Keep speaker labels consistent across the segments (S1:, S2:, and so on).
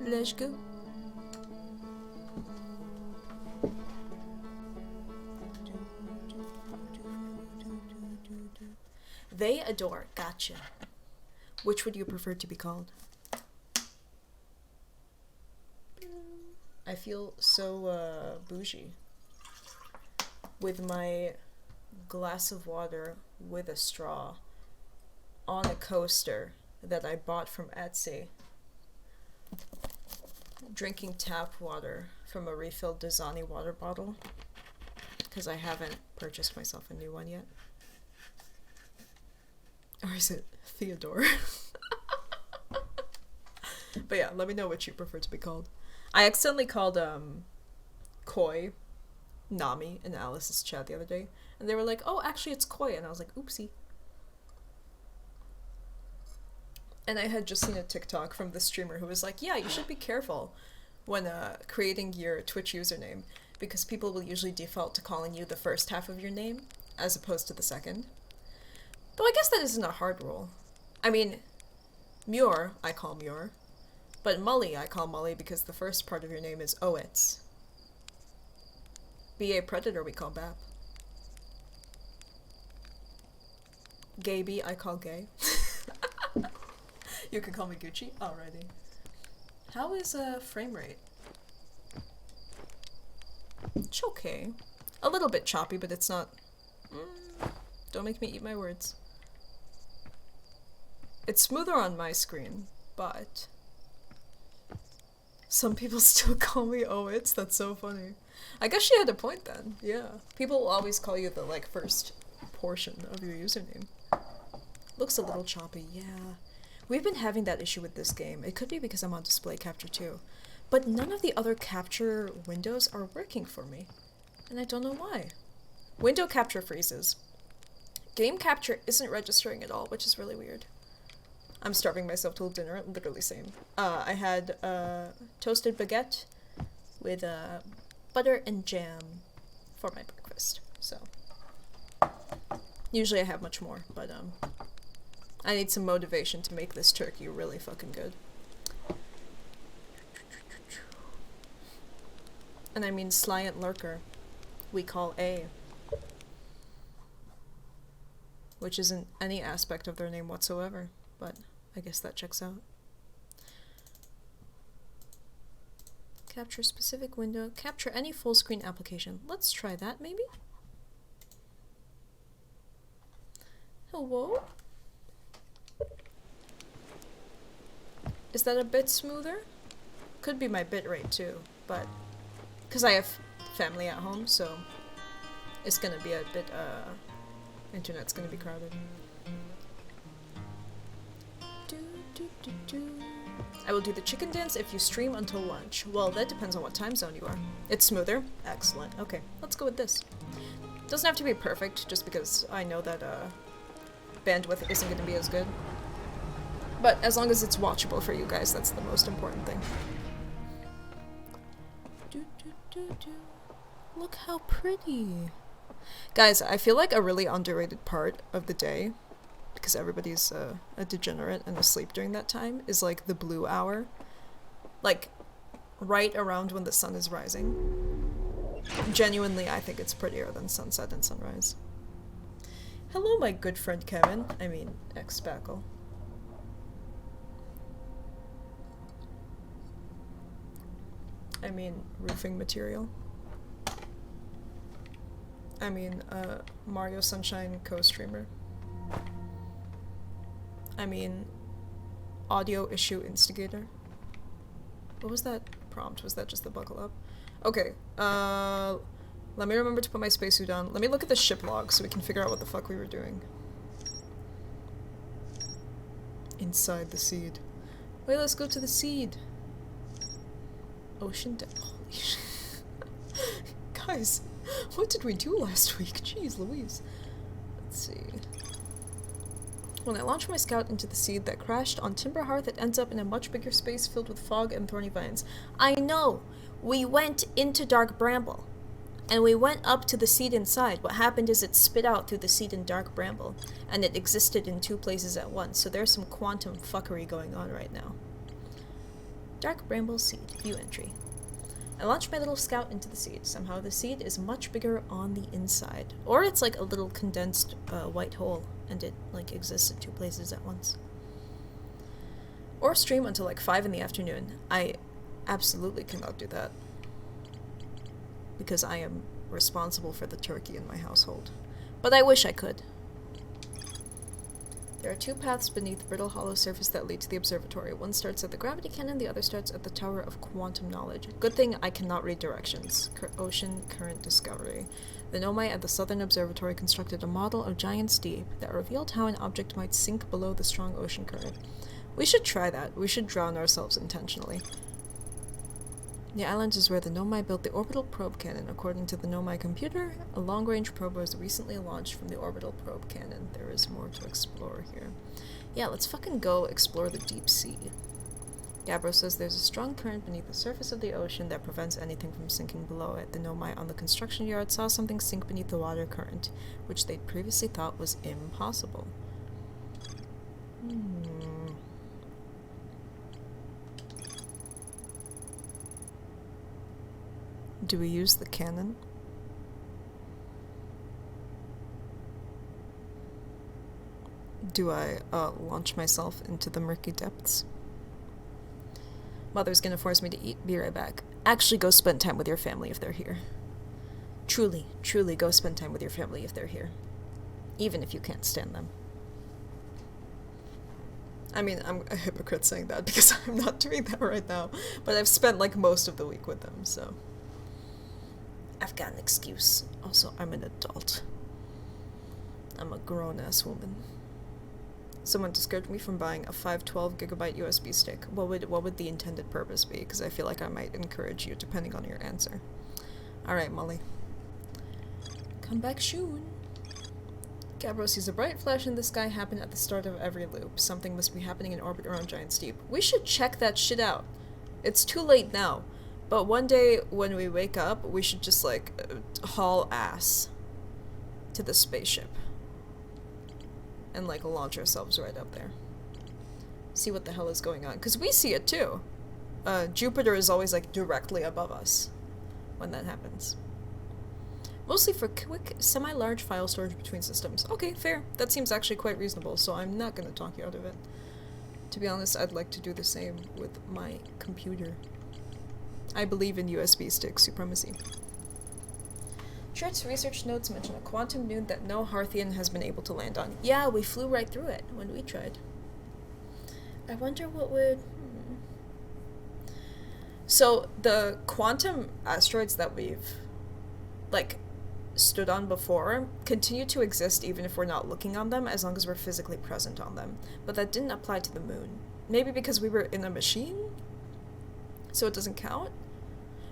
S1: Let's go. They adore. Gotcha. Which would you prefer to be called? I feel so bougie with my glass of water with a straw on a coaster that I bought from Etsy, drinking tap water from a refilled Dasani water bottle because I haven't purchased myself a new one yet. Or is it Theodore? But yeah, let me know what you prefer to be called. I accidentally called Koi Nami in Alice's chat the other day, and they were like, oh, actually it's Koi, and I was like, oopsie. And I had just seen a TikTok from the streamer who was like, yeah, you should be careful when creating your Twitch username, because people will usually default to calling you the first half of your name as opposed to the second. Though I guess that isn't a hard rule. I mean, Muir, I call Muir. But Mully, I call Mully because the first part of your name is Owitz. B.A. Predator, we call Bap. Gaby, I call Gay. You can call me Gucci? Alrighty. How is frame rate? It's okay. A little bit choppy, but it's not... don't make me eat my words. It's smoother on my screen, but... some people still call me Owitz. That's so funny. I guess she had a point then. Yeah. People will always call you the, like, first portion of your username. Looks a little choppy, yeah. We've been having that issue with this game. It could be because I'm on display capture too. But none of the other capture windows are working for me. And I don't know why. Window capture freezes. Game capture isn't registering at all, which is really weird. I'm starving myself till dinner, literally same. I had toasted baguette with butter and jam for my breakfast, so. Usually I have much more, but I need some motivation to make this turkey really fucking good. And I mean Slyant Lurker, we call A. Which isn't any aspect of their name whatsoever, but I guess that checks out. Capture specific window. Capture any full screen application. Let's try that, maybe? Hello? Is that a bit smoother? Could be my bitrate too, but... because I have family at home, so it's gonna be a bit, internet's gonna be crowded. I will do the chicken dance if you stream until lunch. Well, that depends on what time zone you are. It's smoother? Excellent. Okay, let's go with this. Doesn't have to be perfect, just because I know that, bandwidth isn't gonna be as good. But as long as it's watchable for you guys, that's the most important thing. Look how pretty. Guys, I feel like a really underrated part of the day, because everybody's a degenerate and asleep during that time, is like the blue hour. Like, right around when the sun is rising. Genuinely, I think it's prettier than sunset and sunrise. Hello, my good friend Kevin. I mean, ex-Spackle. I mean, roofing material. I mean, Mario Sunshine co-streamer. I mean, audio issue instigator. What was that prompt? Was that just the buckle up? Okay, let me remember to put my spacesuit on. Let me look at the ship log so we can figure out what the fuck we were doing. Inside the seed. Wait, let's go to the seed. Ocean holy shit. Guys, what did we do last week? Jeez Louise. Let's see. When I launched my scout into the seed that crashed on Timber Hearth, it ends up in a much bigger space filled with fog and thorny vines. I know! We went into Dark Bramble. And we went up to the seed inside. What happened is it spit out through the seed in Dark Bramble. And it existed in two places at once. So there's some quantum fuckery going on right now. Dark bramble seed. View entry. I launched my little scout into the seed. Somehow the seed is much bigger on the inside. Or it's like a little condensed white hole, and it like exists in 2 places at once. Or stream until like 5 in the afternoon. I absolutely cannot do that. Because I am responsible for the turkey in my household. But I wish I could. There are 2 paths beneath brittle hollow surface that lead to the observatory. One starts at the gravity cannon, the other starts at the Tower of Quantum Knowledge. Good thing I cannot read directions. Ocean Current Discovery. The Nomai at the Southern Observatory constructed a model of Giant's Deep that revealed how an object might sink below the strong ocean current. We should try that. We should drown ourselves intentionally. The island is where the Nomai built the orbital probe cannon. According to the Nomai computer, a long-range probe was recently launched from the orbital probe cannon. There is more to explore here. Yeah, let's fucking go explore the deep sea. Gabbro says there's a strong current beneath the surface of the ocean that prevents anything from sinking below it. The Nomai on the construction yard saw something sink beneath the water current, which they'd previously thought was impossible. Do we use the cannon? Do I launch myself into the murky depths? Mother's gonna force me to eat. Be right back. Actually, go spend time with your family if they're here. Truly, truly go spend time with your family if they're here. Even if you can't stand them. I mean, I'm a hypocrite saying that because I'm not doing that right now. But I've spent like most of the week with them, so... I've got an excuse. Also, I'm an adult. I'm a grown-ass woman. Someone discouraged me from buying a 512 gigabyte USB stick. What would the intended purpose be? Because I feel like I might encourage you, depending on your answer. Alright, Molly. Come back soon. Gabbro sees a bright flash in the sky happen at the start of every loop. Something must be happening in orbit around Giant's Deep. We should check that shit out. It's too late now. But one day, when we wake up, we should just, like, haul ass to the spaceship. And, like, launch ourselves right up there. See what the hell is going on. Because we see it, too. Jupiter is always, like, directly above us when that happens. Mostly for quick, semi-large file storage between systems. Okay, fair. That seems actually quite reasonable, so I'm not going to talk you out of it. To be honest, I'd like to do the same with my computer. I believe in USB stick supremacy. Short's research notes mention a quantum node that no Harthian has been able to land on. Yeah, we flew right through it when we tried. I wonder what would... So, the quantum asteroids that we've, like, stood on before continue to exist even if we're not looking on them, as long as we're physically present on them. But that didn't apply to the moon. Maybe because we were in a machine? So it doesn't count?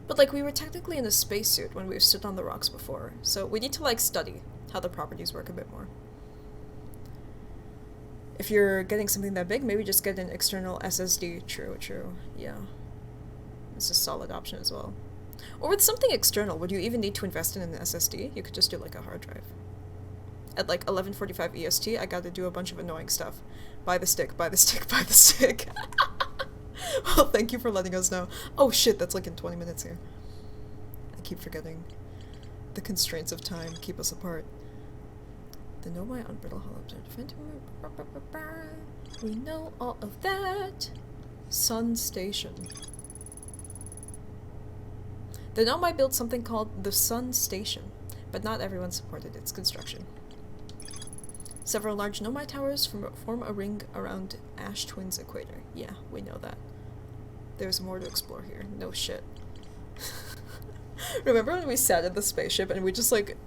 S1: But, like, we were technically in a spacesuit when we've stood on the rocks before, so we need to, like, study how the properties work a bit more. If you're getting something that big, maybe just get an external SSD. True, yeah. It's a solid option as well. Or with something external, would you even need to invest in an SSD? You could just do, like, a hard drive. At, like, 11:45 EST, I gotta do a bunch of annoying stuff. Buy the stick, buy the stick, buy the stick. Well, thank you for letting us know. Oh shit, that's like in 20 minutes here. I keep forgetting. The constraints of time keep us apart. The Nomai on Brittle Hollow. We know all of that. Sun Station. The Nomai built something called the Sun Station, but not everyone supported its construction. Several large Nomai towers form a ring around Ash Twin's equator. Yeah, we know that. There's more to explore here. No shit. Remember when we sat in the spaceship and we just, like,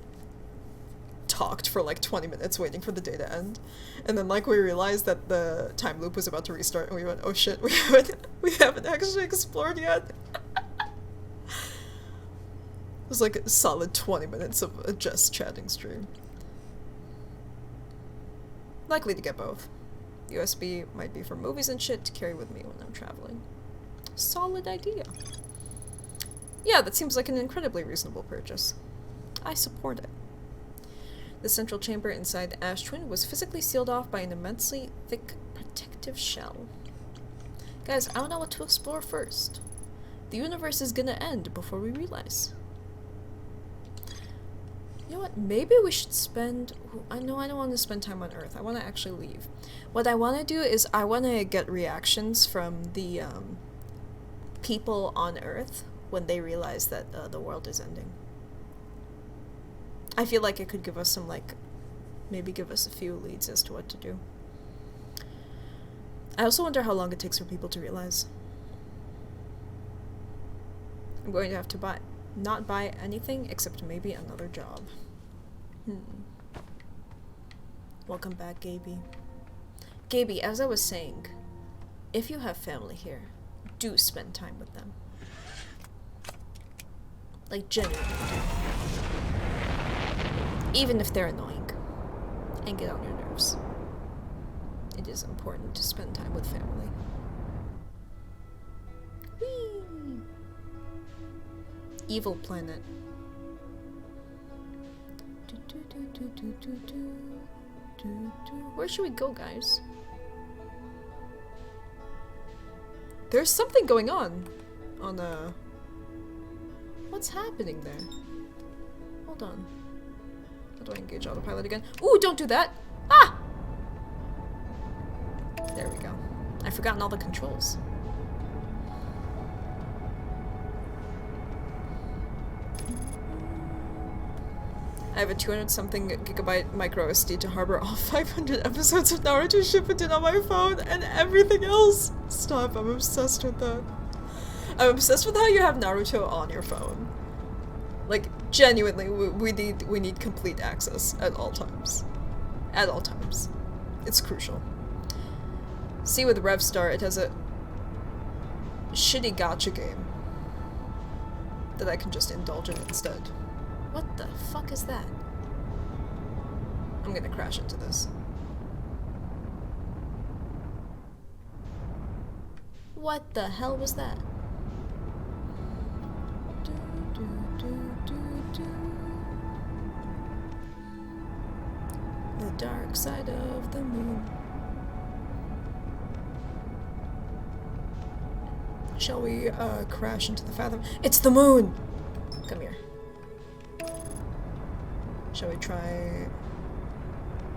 S1: talked for, like, 20 minutes waiting for the day to end? And then, like, we realized that the time loop was about to restart and we went, oh shit, we haven't actually explored yet. It was, like, a solid 20 minutes of a just chatting stream. Likely to get both. USB might be for movies and shit to carry with me when I'm traveling. Solid idea. Yeah, that seems like an incredibly reasonable purchase. I support it. The central chamber inside Ash Twin was physically sealed off by an immensely thick protective shell. Guys, I don't know what to explore first. The universe is gonna end before we realize. You know what? Maybe we should spend... I know I don't want to spend time on Earth. I want to actually leave. What I want to do is I want to get reactions from the people on Earth when they realize that the world is ending. I feel like it could give us some, like... maybe give us a few leads as to what to do. I also wonder how long it takes for people to realize. I'm going to have to not buy anything except maybe another job. Welcome back, Gaby. Gaby, as I was saying, if you have family here, do spend time with them. Like, genuinely. Even if they're annoying and get on your nerves. It is important to spend time with family. Whee! Evil planet. Where should we go, guys? There's something going on what's happening there? Hold on. How do I engage autopilot again? Ooh, don't do that! Ah! There we go. I've forgotten all the controls. I have a 200-something gigabyte micro SD to harbor all 500 episodes of Naruto Shippuden on my phone and everything else. Stop, I'm obsessed with that. I'm obsessed with how you have Naruto on your phone. Like, genuinely, we need complete access at all times. At all times. It's crucial. See, with Revstar, it has a shitty gacha game that I can just indulge in instead. What the fuck is that? I'm gonna crash into this. What the hell was that? The dark side of the moon. Shall we crash into the fathom? It's the moon! Come here. Shall we try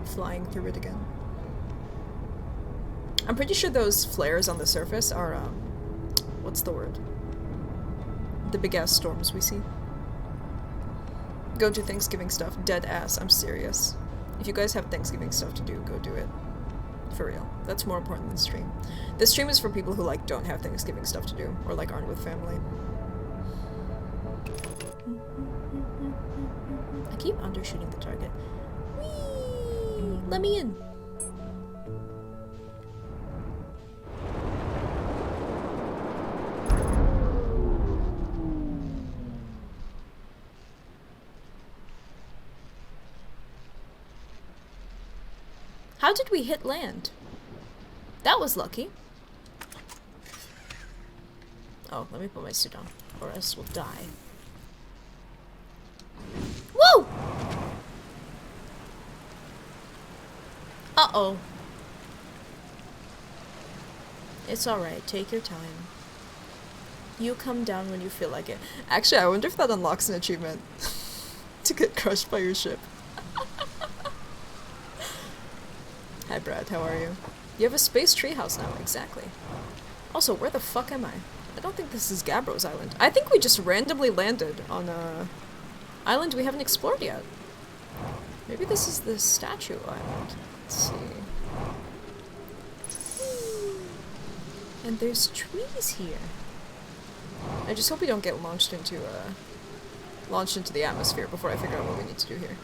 S1: flying through it again? I'm pretty sure those flares on the surface are, what's the word? The big-ass storms we see. Go do Thanksgiving stuff. Dead ass. I'm serious. If you guys have Thanksgiving stuff to do, go do it. For real. That's more important than stream. This stream is for people who, like, don't have Thanksgiving stuff to do, or, like, aren't with family. I keep undershooting the target. Whee! Let me in! How did we hit land? That was lucky. Oh, let me put my suit on, or else we'll die. Woo! Uh-oh. It's alright, take your time. You come down when you feel like it. Actually, I wonder if that unlocks an achievement. To get crushed by your ship. Hi Brad, how are you? You have a space treehouse now, exactly. Also, where the fuck am I? I don't think this is Gabbro's island. I think we just randomly landed on a island we haven't explored yet. Maybe this is the statue island. Let's see. And there's trees here. I just hope we don't get launched into the atmosphere before I figure out what we need to do here.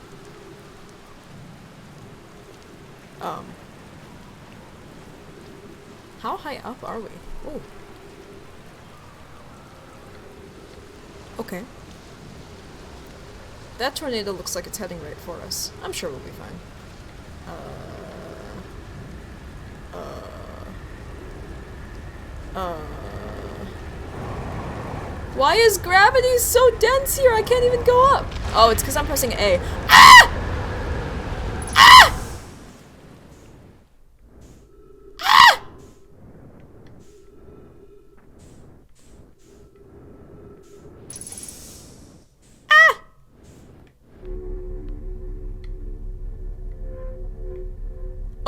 S1: How high up are we? Oh. Okay. That tornado looks like it's heading right for us. I'm sure we'll be fine. Why is gravity so dense here? I can't even go up. Oh, it's because I'm pressing A. Ah! Ah! Ah!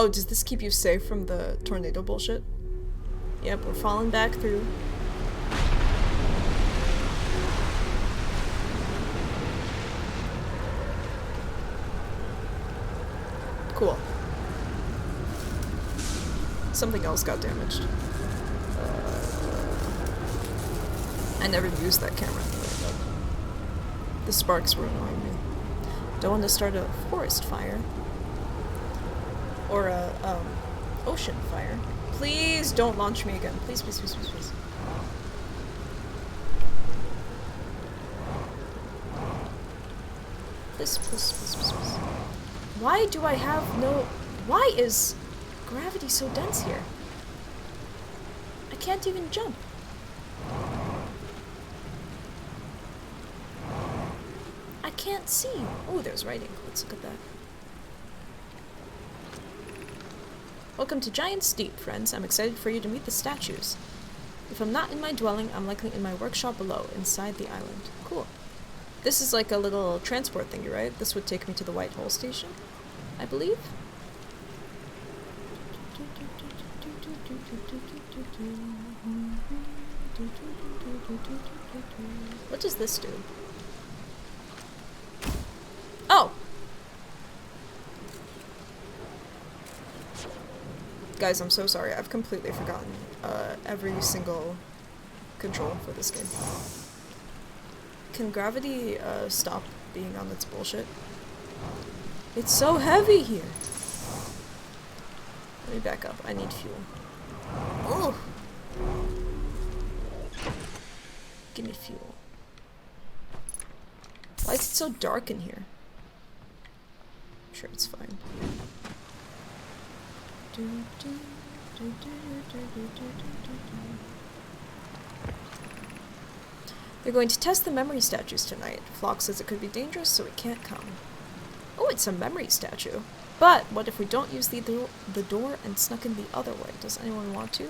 S1: Oh, does this keep you safe from the tornado bullshit? Yep, we're falling back through. Cool. Something else got damaged. I never used that camera anyway, but the sparks were annoying me. Don't want to start a forest fire. Or a, ocean fire. Please don't launch me again. Please, please, please, please, please. Please, please, please, please, please. Why do I have no... Why is gravity so dense here? I can't even jump. I can't see. Oh, there's writing. Let's look at that. Welcome to Giant's Deep, friends. I'm excited for you to meet the statues. If I'm not in my dwelling, I'm likely in my workshop below, inside the island. Cool. This is like a little transport thingy, right? This would take me to the White Hole Station, I believe? What does this do? Oh! Guys, I'm so sorry. I've completely forgotten every single control for this game. Can gravity stop being on its bullshit? It's so heavy here! Let me back up. I need fuel. Oh! Give me fuel. Why is it so dark in here? I'm sure it's fine. They're going to test the memory statues tonight. Flock says it could be dangerous, so it can't come. Oh, it's a memory statue. But what if we don't use the door and snuck in the other way? Does anyone want to?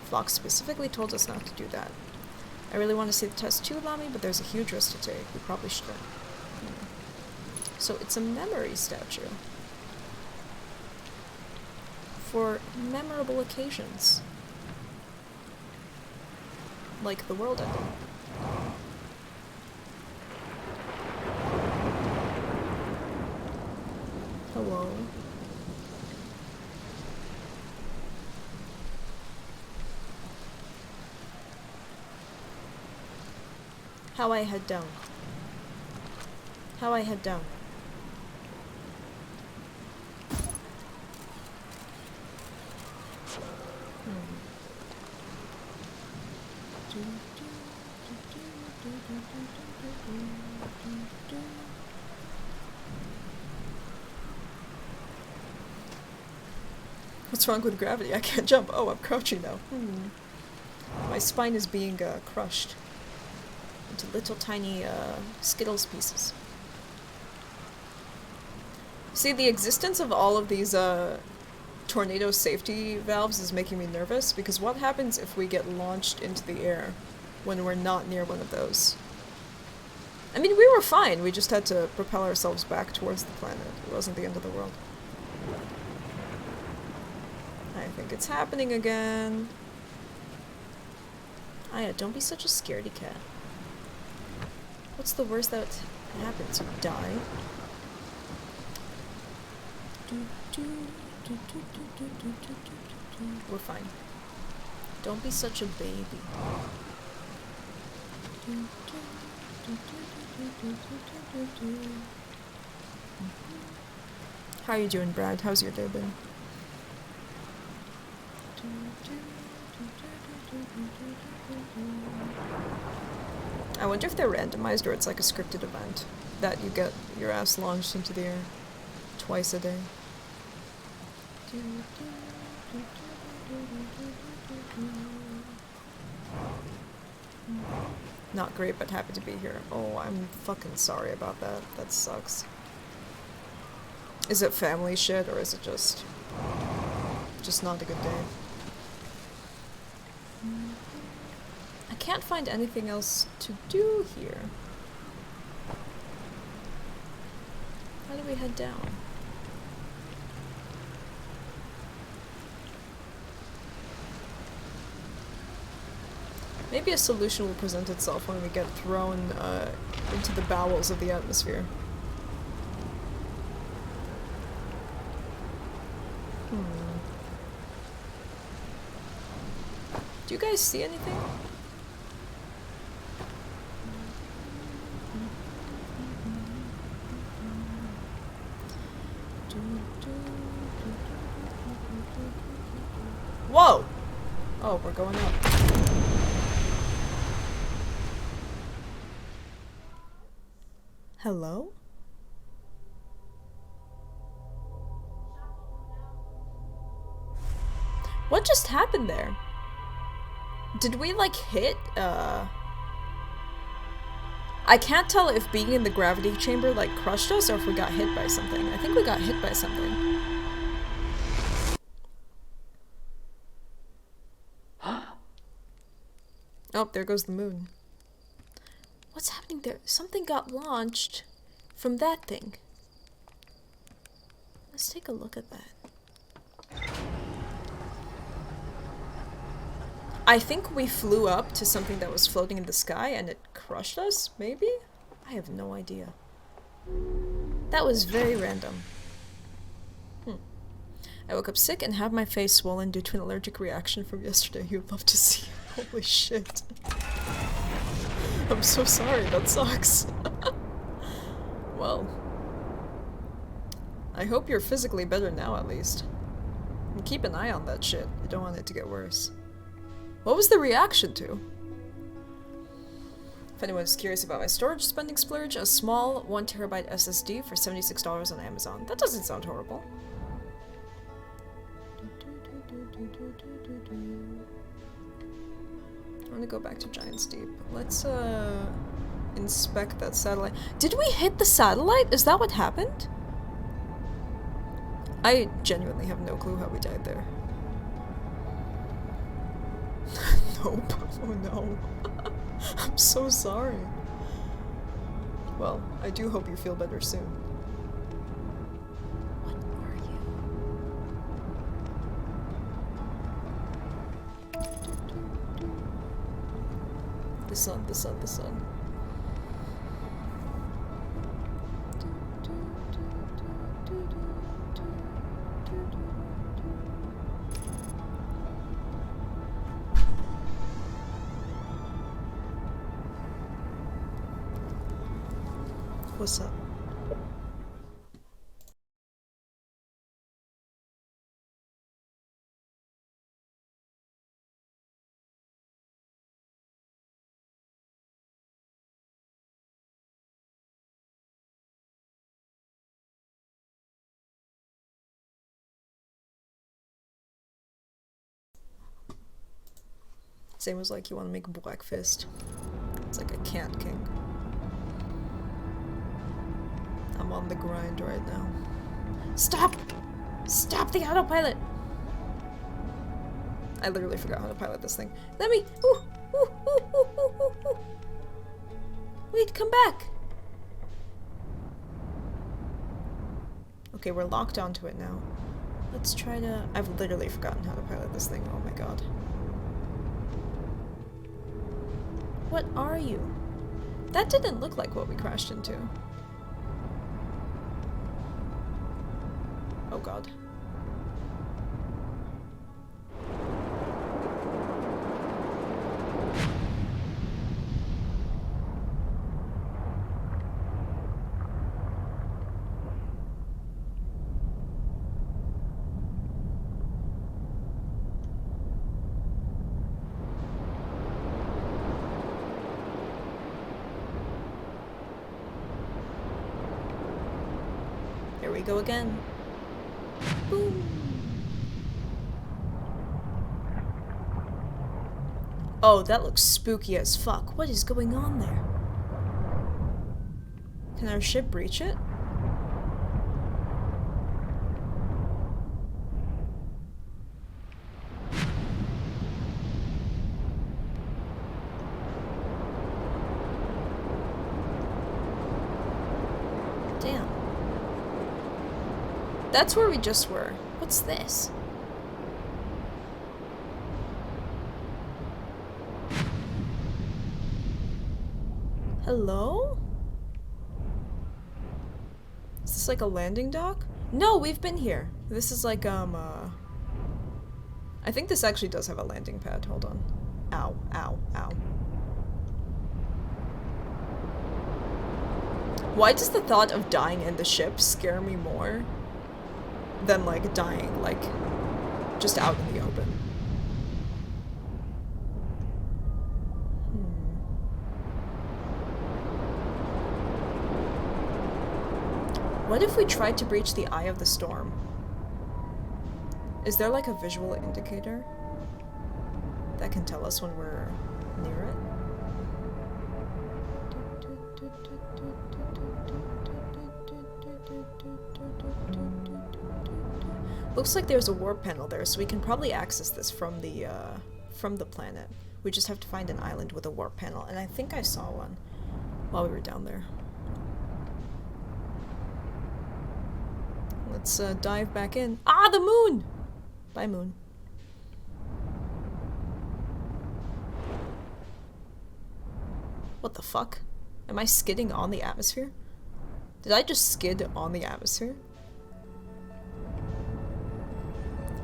S1: Flock specifically told us not to do that. I really want to see the test too, Lamy, but there's a huge risk to take. We probably shouldn't. So it's a memory statue. For memorable occasions. Like the world ending. Hello. How I head down. How I head down. What's wrong with gravity? I can't jump. Oh, I'm crouching now. My spine is being crushed into little tiny Skittles pieces. See, the existence of all of these tornado safety valves is making me nervous, because what happens if we get launched into the air when we're not near one of those? I mean, we were fine. We just had to propel ourselves back towards the planet. It wasn't the end of the world. I think it's happening again. Aya, don't be such a scaredy cat. What's the worst that happens? You die? We're fine. Don't be such a baby. How are you doing, Brad? How's your day been? I wonder if they're randomized or it's like a scripted event that you get your ass launched into the air twice a day. Not great, but happy to be here. Oh, I'm fucking sorry about that. That sucks. Is it family shit, or is it just not a good day? I can't find anything else to do here. How do we head down? Maybe a solution will present itself when we get thrown into the bowels of the atmosphere. Do you guys see anything? Whoa! Oh, we're going up. Hello? What just happened there? Did we, like, hit, I can't tell if being in the gravity chamber, like, crushed us or if we got hit by something. I think we got hit by something. Oh, there goes the moon. What's happening there? Something got launched from that thing. Let's take a look at that. I think we flew up to something that was floating in the sky and it crushed us, maybe? I have no idea. That was very random. I woke up sick and have my face swollen due to an allergic reaction from yesterday. You'd love to see. Holy shit. I'm so sorry, that sucks. Well. I hope you're physically better now, at least. And keep an eye on that shit. You don't want it to get worse. What was the reaction to? If anyone's curious about my storage spending splurge, a small 1TB SSD for $76 on Amazon. That doesn't sound horrible. I want to go back to Giant's Deep. Let's, inspect that satellite. Did we hit the satellite? Is that what happened? I genuinely have no clue how we died there. Nope. Oh no. I'm so sorry. Well, I do hope you feel better soon. What are you? The sun, the sun, the sun. What's up? Same was like, you want to make a black fist. It's like a cat king. I'm on the grind right now. Stop! Stop the autopilot! I literally forgot how to pilot this thing. Let me... Ooh, ooh, ooh, ooh, ooh, ooh, ooh. Wait, come back! Okay, we're locked onto it now. Let's try to... I've literally forgotten how to pilot this thing. Oh my god. What are you? That didn't look like what we crashed into. Oh god. Here we go again. Boom. Oh, that looks spooky as fuck. What is going on there? Can our ship breach it? Damn. That's where we just were. What's this? Hello? Is this like a landing dock? No, we've been here. This is like, I think this actually does have a landing pad. Hold on. Ow, ow, ow. Why does the thought of dying in the ship scare me more than, like, dying, like, just out in the open? What if we tried to breach the eye of the storm? Is there, like, a visual indicator that can tell us when we're near it? Looks like there's a warp panel there, so we can probably access this from the planet. We just have to find an island with a warp panel, and I think I saw one while we were down there. Let's dive back in. Ah, the moon! Bye, moon. What the fuck? Am I skidding on the atmosphere? Did I just skid on the atmosphere?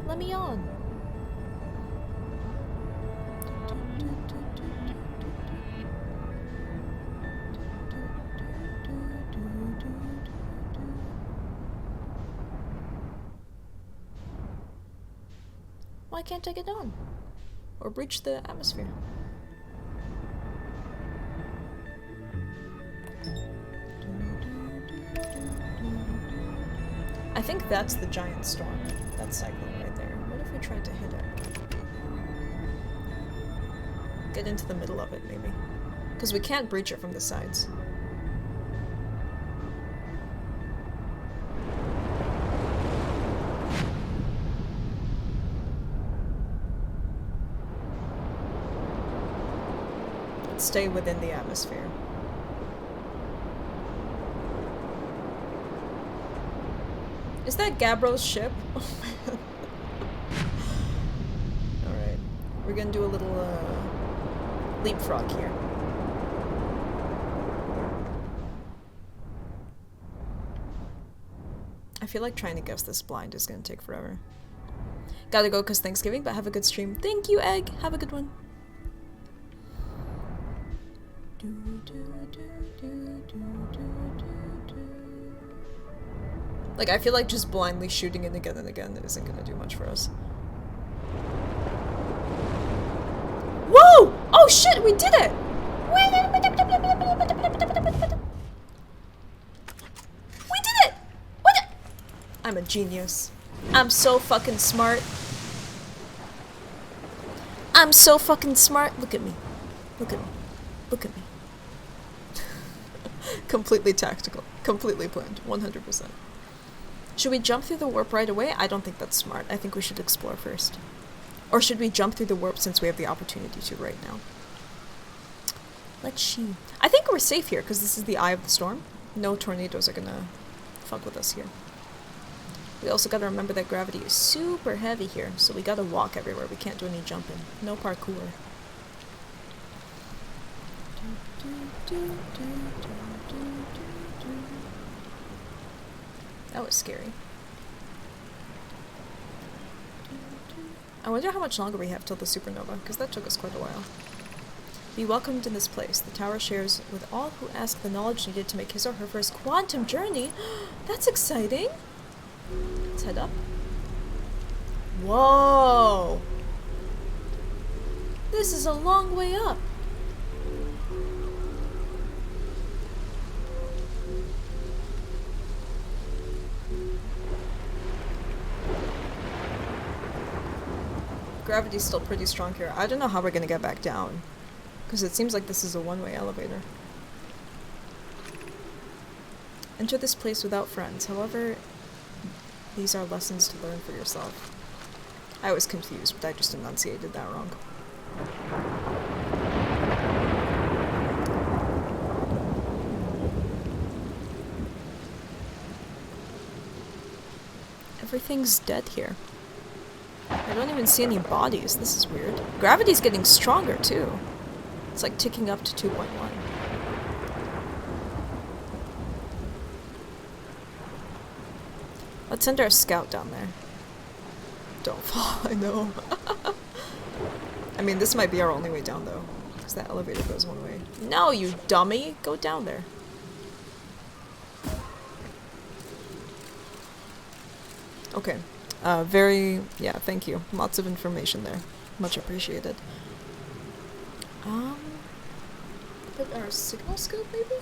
S1: Let me on. Why can't I get on? Or breach the atmosphere? I think that's the giant storm. That's cyclone right there. What if we tried to hit it? Get into the middle of it, maybe. Because we can't breach it from the sides. Stay within the atmosphere. Is that Gabbro's ship? Oh man. Alright. We're gonna do a little leapfrog here. I feel like trying to guess this blind is gonna take forever. Gotta go because Thanksgiving, but have a good stream. Thank you, Egg. Have a good one. Like, I feel like just blindly shooting it again and again isn't gonna do much for us. Whoa! Oh shit, we did it! We did it! What? I'm a genius. I'm so fucking smart. I'm so fucking smart. Look at me. Look at me. Look at me. Completely tactical. Completely planned. 100%. Should we jump through the warp right away? I don't think that's smart. I think we should explore first. Or should we jump through the warp since we have the opportunity to right now? Let's see. I think we're safe here because this is the eye of the storm. No tornadoes are gonna fuck with us here. We also gotta remember that gravity is super heavy here, so we gotta walk everywhere. We can't do any jumping. No parkour. That was scary. I wonder how much longer we have till the supernova, because that took us quite a while. Be welcomed in this place. The tower shares with all who ask the knowledge needed to make his or her first quantum journey. That's exciting! Let's head up. Whoa! This is a long way up. Gravity's still pretty strong here. I don't know how we're gonna get back down, because it seems like this is a one-way elevator. Enter this place without friends. However, these are lessons to learn for yourself. I was confused, but I just enunciated that wrong. Everything's dead here. I don't even see any bodies. This is weird. Gravity's getting stronger, too. It's like ticking up to 2.1. Let's send our scout down there. Don't fall, I know. I mean, this might be our only way down, though. Because that elevator goes one way. No, you dummy! Go down there. Okay. Yeah, thank you. Lots of information there. Much appreciated. Put our signal scope, maybe?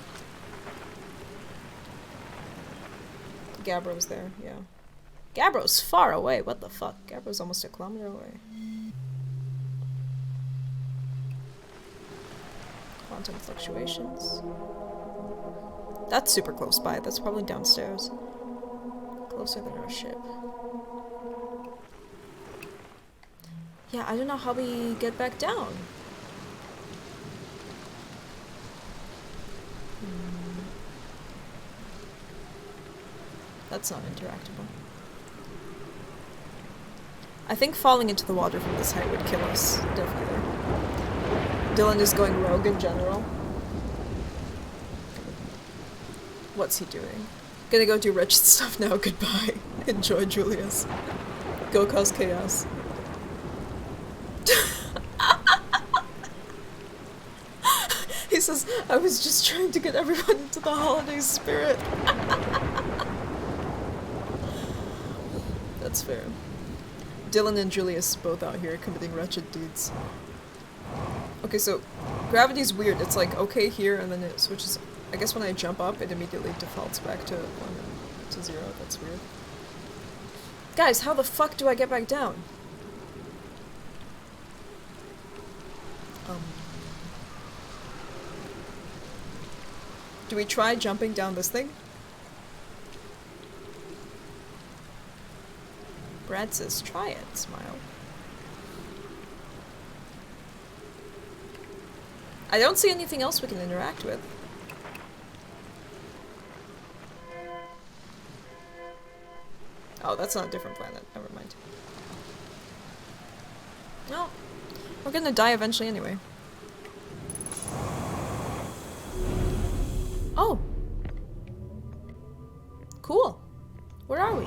S1: Gabbro's there, yeah. Gabbro's far away, what the fuck? Gabbro's almost a kilometer away. Quantum fluctuations. That's super close by, that's probably downstairs. Closer than our ship. Yeah, I don't know how we get back down. That's not interactable. I think falling into the water from this height would kill us, definitely. Dylan is going rogue in general. What's he doing? Gonna go do wretched stuff now, goodbye. Enjoy, Julius. Go cause chaos. He says, I was just trying to get everyone into the holiday spirit. That's fair. Dylan and Julius both out here committing wretched deeds. Okay, so gravity's weird. It's like okay here and then it switches. I guess when I jump up it immediately defaults back to 1 to 0. That's weird. Guys, how the fuck do I get back down? Do we try jumping down this thing? Brad says, try it, smile. I don't see anything else we can interact with. Oh, that's not a different planet. Never mind. No. We're gonna die eventually anyway. Oh! Cool. Where are we?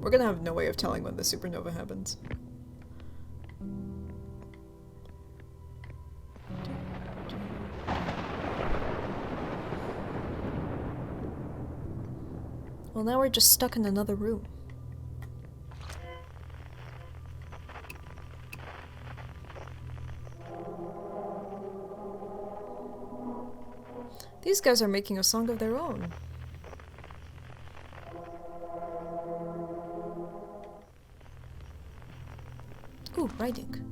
S1: We're gonna have no way of telling when the supernova happens. Well, now we're just stuck in another room. These guys are making a song of their own. Ooh, writing.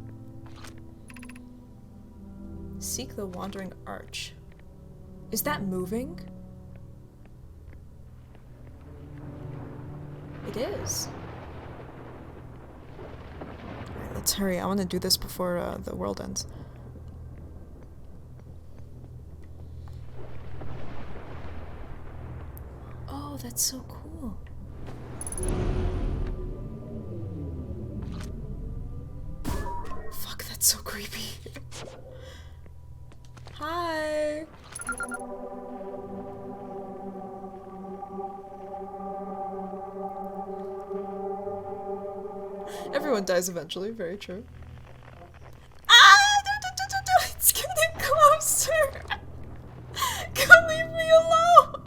S1: Seek the wandering arch. Is that moving? It is. Alright, let's hurry. I want to do this before the world ends. Oh, that's so cool. Fuck, that's so creepy. Hi. Everyone dies eventually, very true. Ah! No, it's getting closer! Come leave me alone!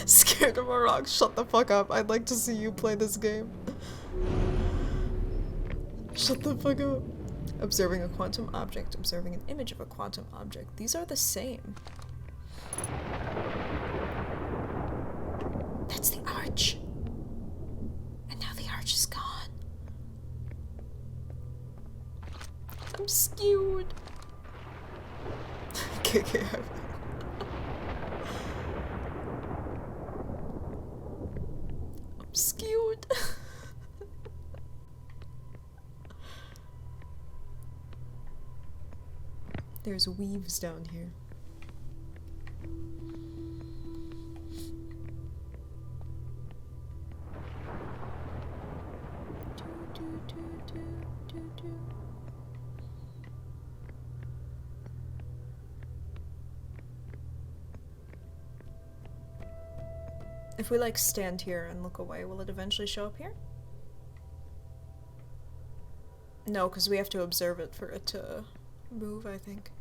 S1: Scared of a rock, shut the fuck up. I'd like to see you play this game. Shut the fuck up. Observing a quantum object, observing an image of a quantum object. These are the same. That's the arch. And now the arch is gone. I'm skewed. KK. I'm skewed. There's weaves down here. If we like stand here and look away, will it eventually show up here? No, because we have to observe it for it to move, I think.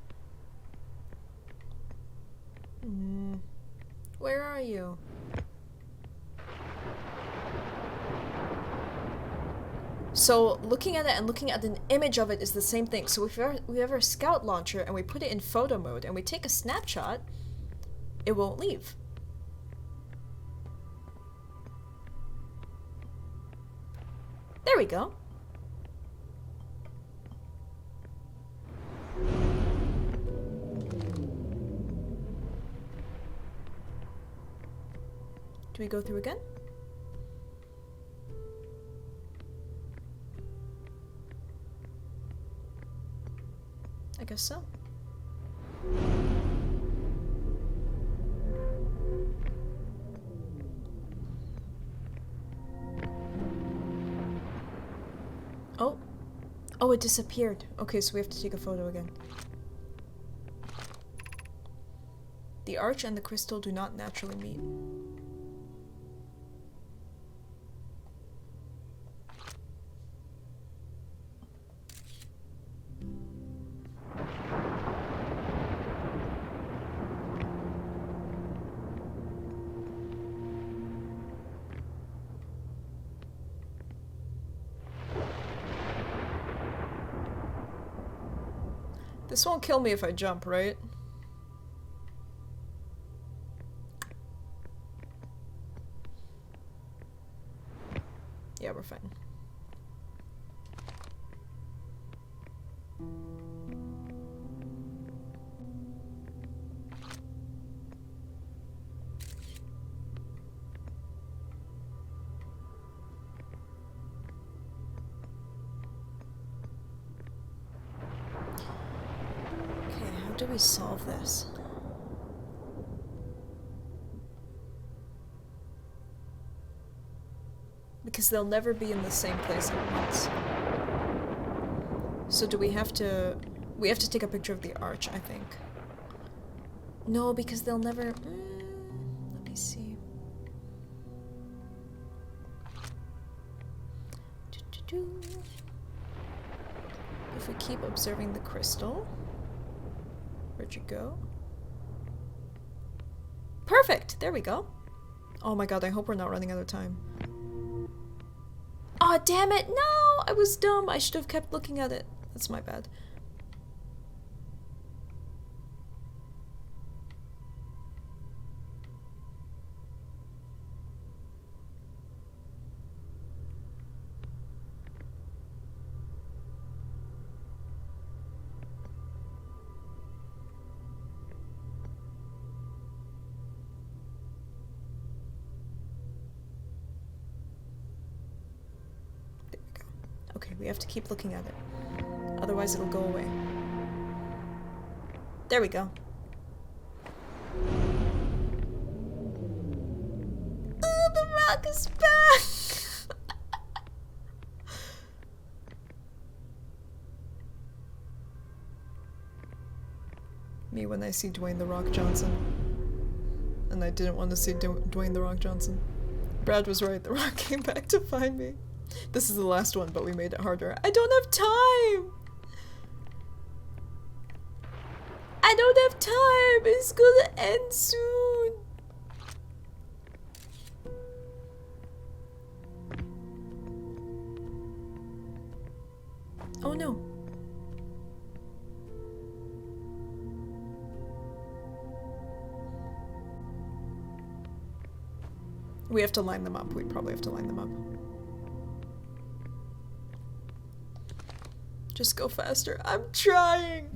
S1: Where are you? So looking at it and looking at an image of it is the same thing. So if we have our scout launcher and we put it in photo mode and we take a snapshot, it won't leave. There we go. Do we go through again? I guess so. Oh. Oh, it disappeared. Okay, so we have to take a photo again. The arch and the crystal do not naturally meet. This won't kill me if I jump, right? Yeah, we're fine. How do we solve this? Because they'll never be in the same place at once. So do we have to... We have to take a picture of the arch, I think. No, because they'll never... let me see. If we keep observing the crystal... Where'd you go? Perfect! There we go. Oh my god, I hope we're not running out of time. Aw, oh, damn it! No! I was dumb! I should have kept looking at it. That's my bad. Okay, we have to keep looking at it. Otherwise it'll go away. There we go. Oh, the rock is back! Me when I see Dwayne "The Rock" Johnson. And I didn't want to see Dwayne "The Rock" Johnson. Brad was right, The Rock came back to find me. This is the last one, but we made it harder. I don't have time! I don't have time! It's gonna end soon! Oh no. We have to line them up. We probably have to line them up. Just go faster. I'm trying!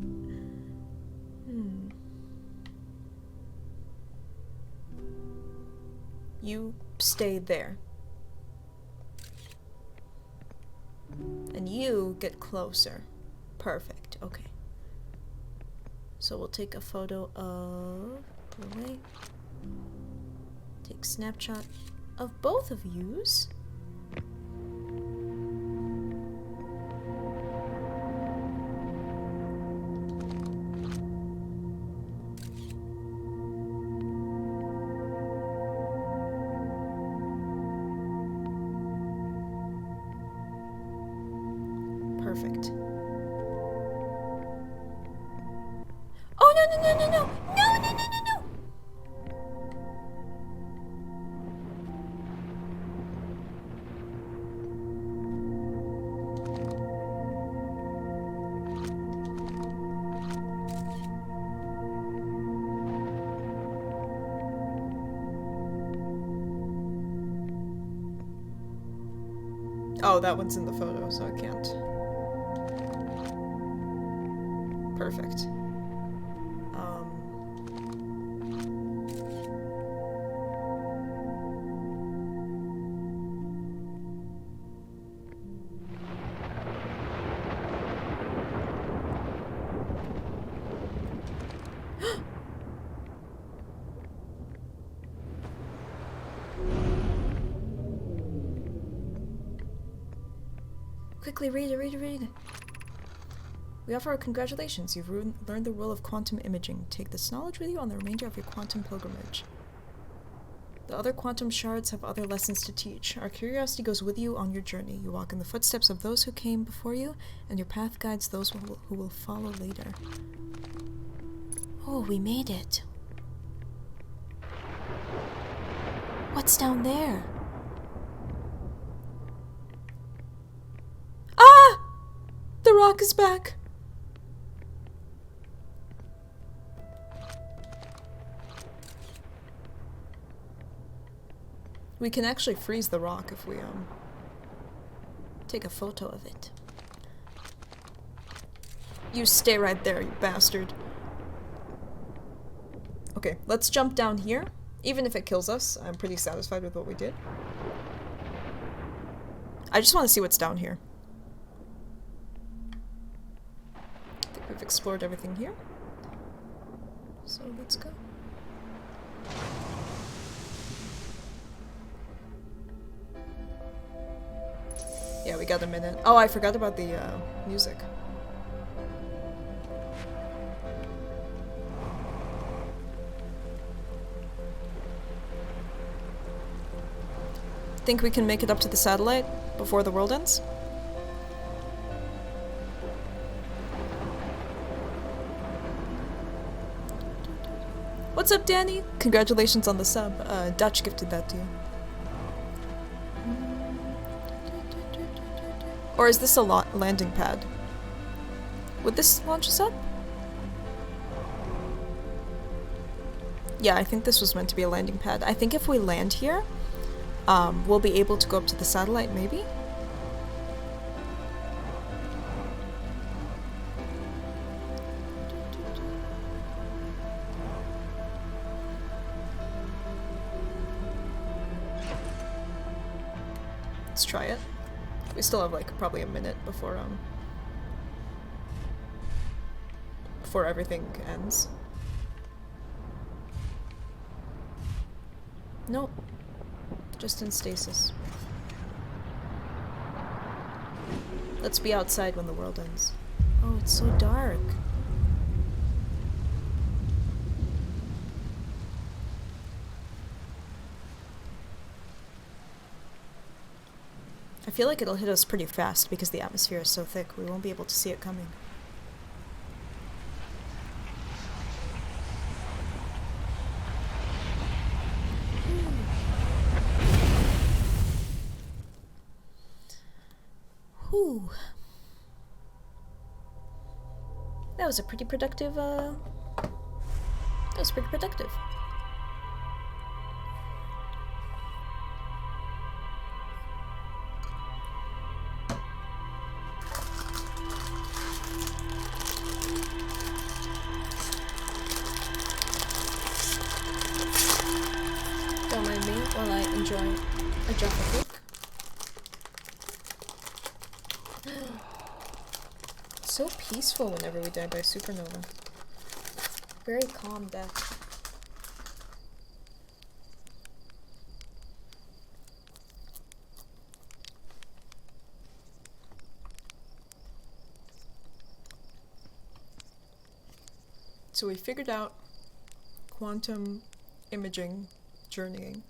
S1: You stay there. And you get closer. Perfect. Okay. So we'll take a photo of... Pull away. Take snapshot of both of yous. Perfect. Oh, no, no, no, no, no! No, no, no, no, no! Oh, that one's in the photo, so I can't. Perfect. Quickly, read it, read it, read it. We offer our congratulations. You've learned the role of quantum imaging. Take this knowledge with you on the remainder of your quantum pilgrimage. The other quantum shards have other lessons to teach. Our curiosity goes with you on your journey. You walk in the footsteps of those who came before you, and your path guides those who will follow later. Oh, we made it. What's down there? Ah! The rock is back. We can actually freeze the rock if we take a photo of it. You stay right there, you bastard. Okay, let's jump down here. Even if it kills us, I'm pretty satisfied with what we did. I just want to see what's down here. I think we've explored everything here. So let's go. Yeah, we got a minute. Oh, I forgot about the music. Think we can make it up to the satellite before the world ends? What's up, Danny? Congratulations on the sub. Dutch gifted that to you. Or is this a landing pad? Would this launch us up? Yeah, I think this was meant to be a landing pad. I think if we land here, we'll be able to go up to the satellite, maybe? Let's try it. We still have like probably a minute before everything ends. Nope. Just in stasis. Let's be outside when the world ends. Oh, it's so dark. I feel like it'll hit us pretty fast because the atmosphere is so thick. We won't be able to see it coming. Whew. That was a pretty productive, that was pretty productive. Don't mind me while I enjoy a drop of Coke. So peaceful whenever we die by supernova. Very calm death. So we figured out quantum imaging journeying.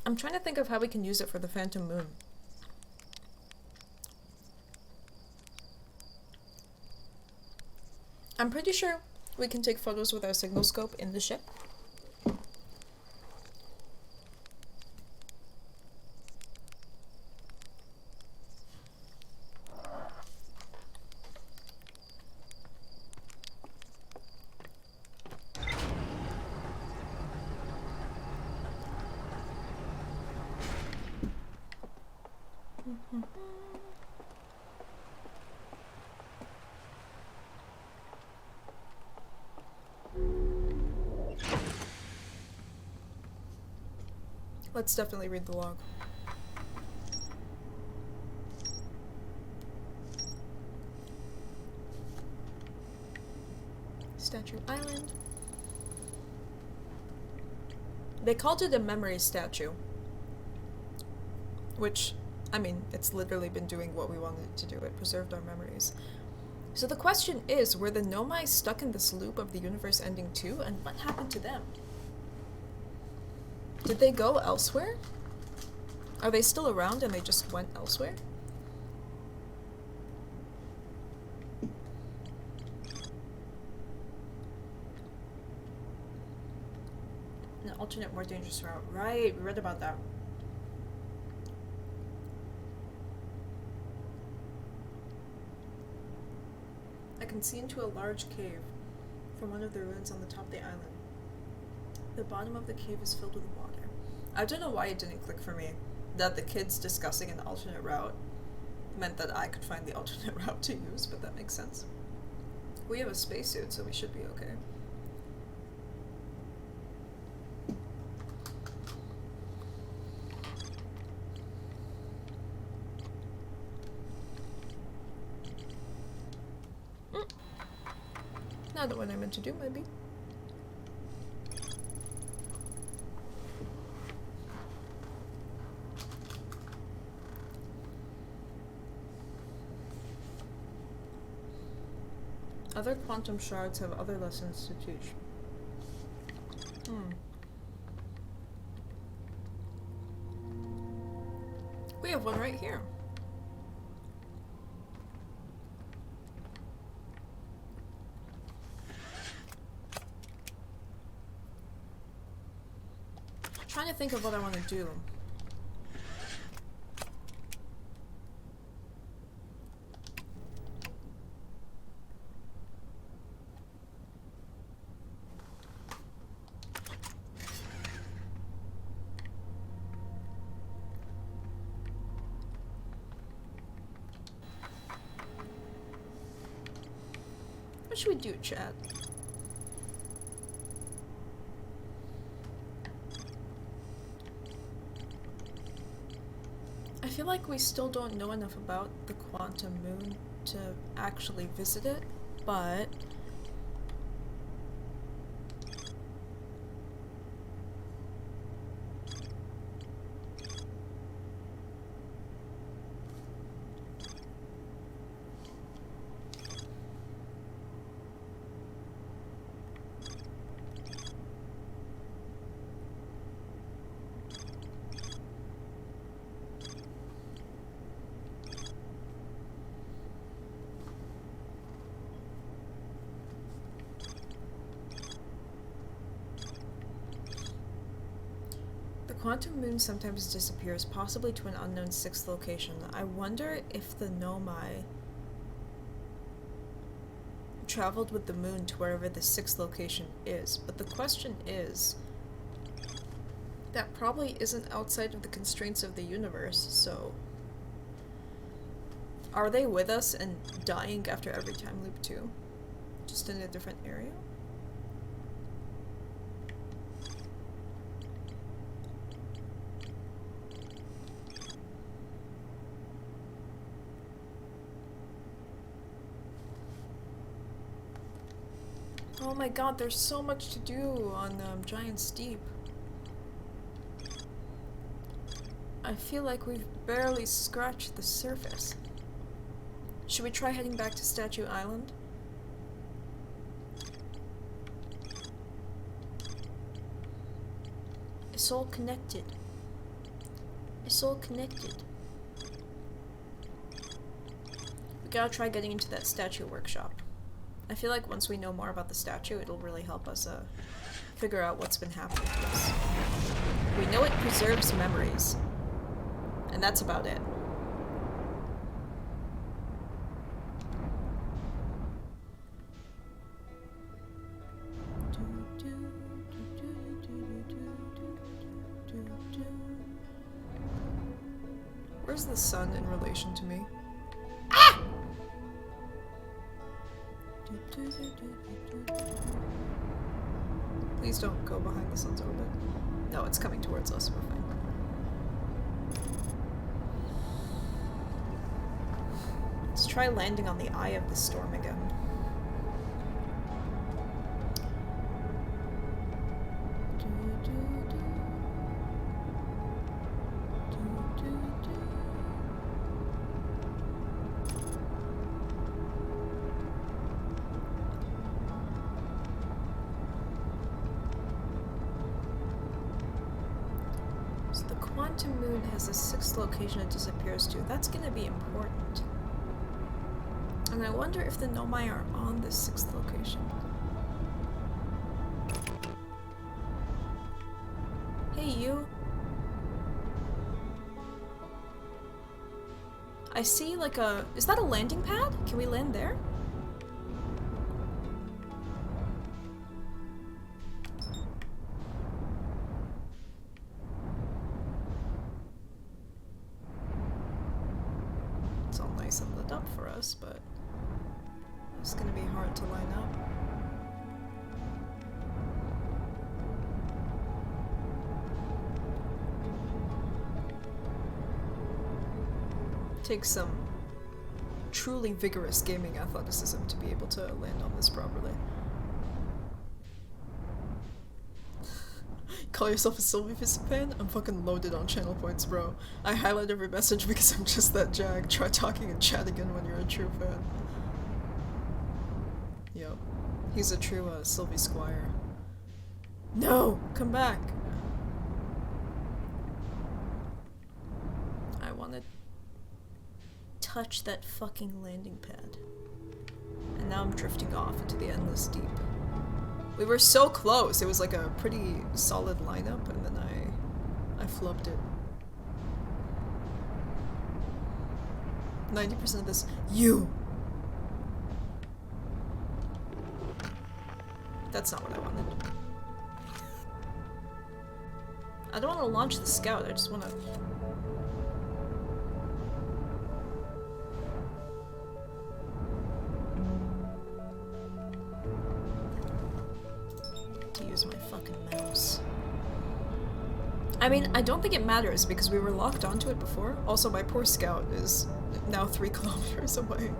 S1: I'm trying to think of how we can use it for the Phantom Moon. I'm pretty sure we can take photos with our signal scope in the ship. Let's definitely read the log. Statue Island. They called it a memory statue. Which, I mean, it's literally been doing what we wanted it to do. It preserved our memories. So the question is, were the Nomai stuck in this loop of the universe ending too? And what happened to them? Did they go elsewhere? Are they still around and they just went elsewhere? An alternate, more dangerous route. Right, we read about that. I can see into a large cave from one of the ruins on the top of the island. The bottom of the cave is filled with water. I don't know why it didn't click for me that the kids discussing an alternate route meant that I could find the alternate route to use, but that makes sense. We have a spacesuit, so we should be okay. Not what I meant to do, maybe. Other quantum shards have other lessons to teach. We have one right here. I'm trying to think of what I want to do. What should we do, chat? I feel like we still don't know enough about the quantum moon to actually visit it, but the quantum moon sometimes disappears, possibly to an unknown sixth location. I wonder if the Nomai traveled with the moon to wherever the sixth location is. But the question is, that probably isn't outside of the constraints of the universe, so are they with us and dying after every time loop too? Just in a different area? Oh my god, there's so much to do on Giant Steep. I feel like we've barely scratched the surface. Should we try heading back to Statue Island? It's all connected. It's all connected. We gotta try getting into that statue workshop. I feel like once we know more about the statue, it'll really help us figure out what's been happening to us. We know it preserves memories. And that's about it. Where's the sun in relation to me? Ah! Please don't go behind the sun's orbit. No, it's coming towards us. We're fine. Let's try landing on the eye of the storm again. So the quantum moon has a sixth location it disappears to. That's gonna be important. And I wonder if the Nomai are on this sixth location. Hey, you. I see like a... Is that a landing pad? Can we land there? It's all nice and lit up for us, but... It's gonna be hard to line up. Takes some truly vigorous gaming athleticism to be able to land on this properly. Call yourself a Sylvie fan? I'm fucking loaded on channel points, bro. I highlight every message because I'm just that jag. Try talking and chat again when you're a true fan. Yep. He's a true Sylvie Squire. No! Come back! I wanna touch that fucking landing pad. And now I'm drifting off into the endless deep. We were so close! It was like a pretty solid lineup, and then I flubbed it. 90% of this- You! That's not what I wanted. I don't want to launch the scout, I just want to... use my fucking mouse. I mean, I don't think it matters because we were locked onto it before. Also, my poor scout is now 3 kilometers away.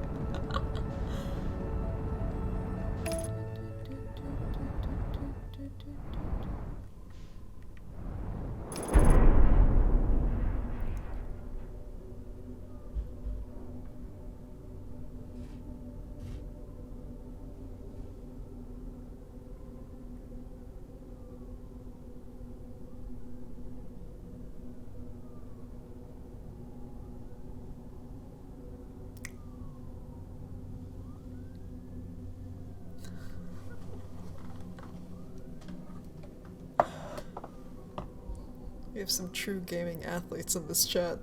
S1: We have some true gaming athletes in this chat.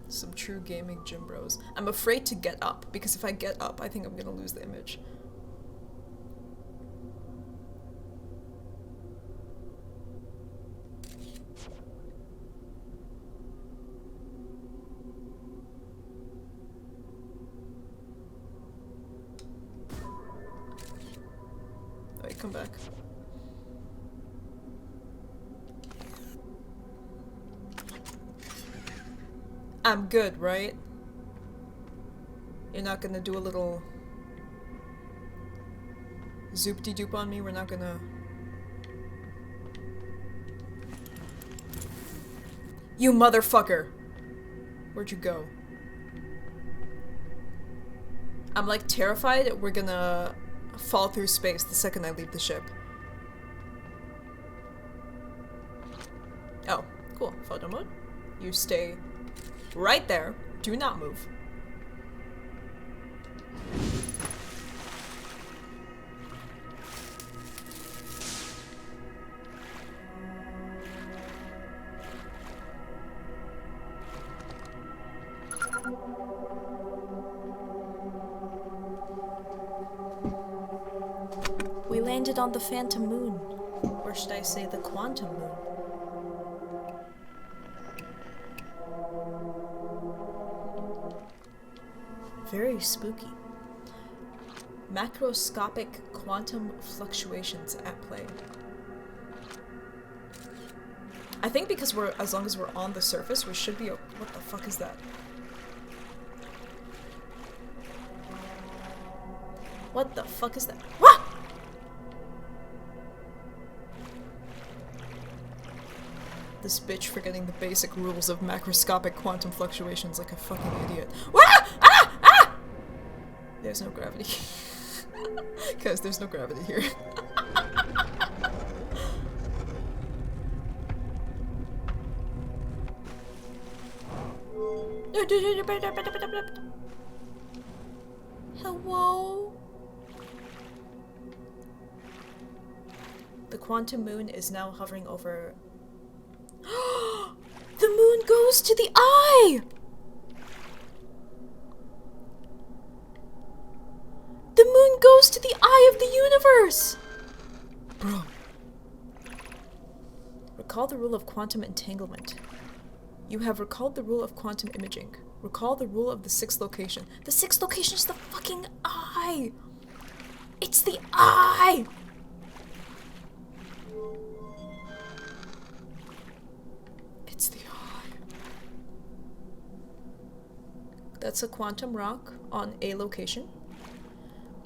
S1: Some true gaming gym bros. I'm afraid to get up, because if I get up, I think I'm gonna lose the image. Alright, come back. I'm good, right? You're not gonna do a little zoop-de-doop on me? We're not gonna... You motherfucker! Where'd you go? I'm like terrified we're gonna fall through space the second I leave the ship. Oh, cool. Photo mode. You stay right there. Do not move. We landed on the Phantom Moon. Or should I say the Quantum Moon? Very spooky. Macroscopic quantum fluctuations at play. I think because as long as we're on the surface, we should be. What the fuck is that? What the fuck is that? What? This bitch forgetting the basic rules of macroscopic quantum fluctuations like a fucking idiot. Ah! Ah! Ah! There's no gravity. Guys, there's no gravity here. Hello? The quantum moon is now hovering over... The moon goes to the eye! The moon goes to the eye of the universe! Bro. Recall the rule of quantum entanglement. You have recalled the rule of quantum imaging. Recall the rule of the sixth location. The sixth location is the fucking eye! It's the eye! It's the eye. That's a quantum rock on a location.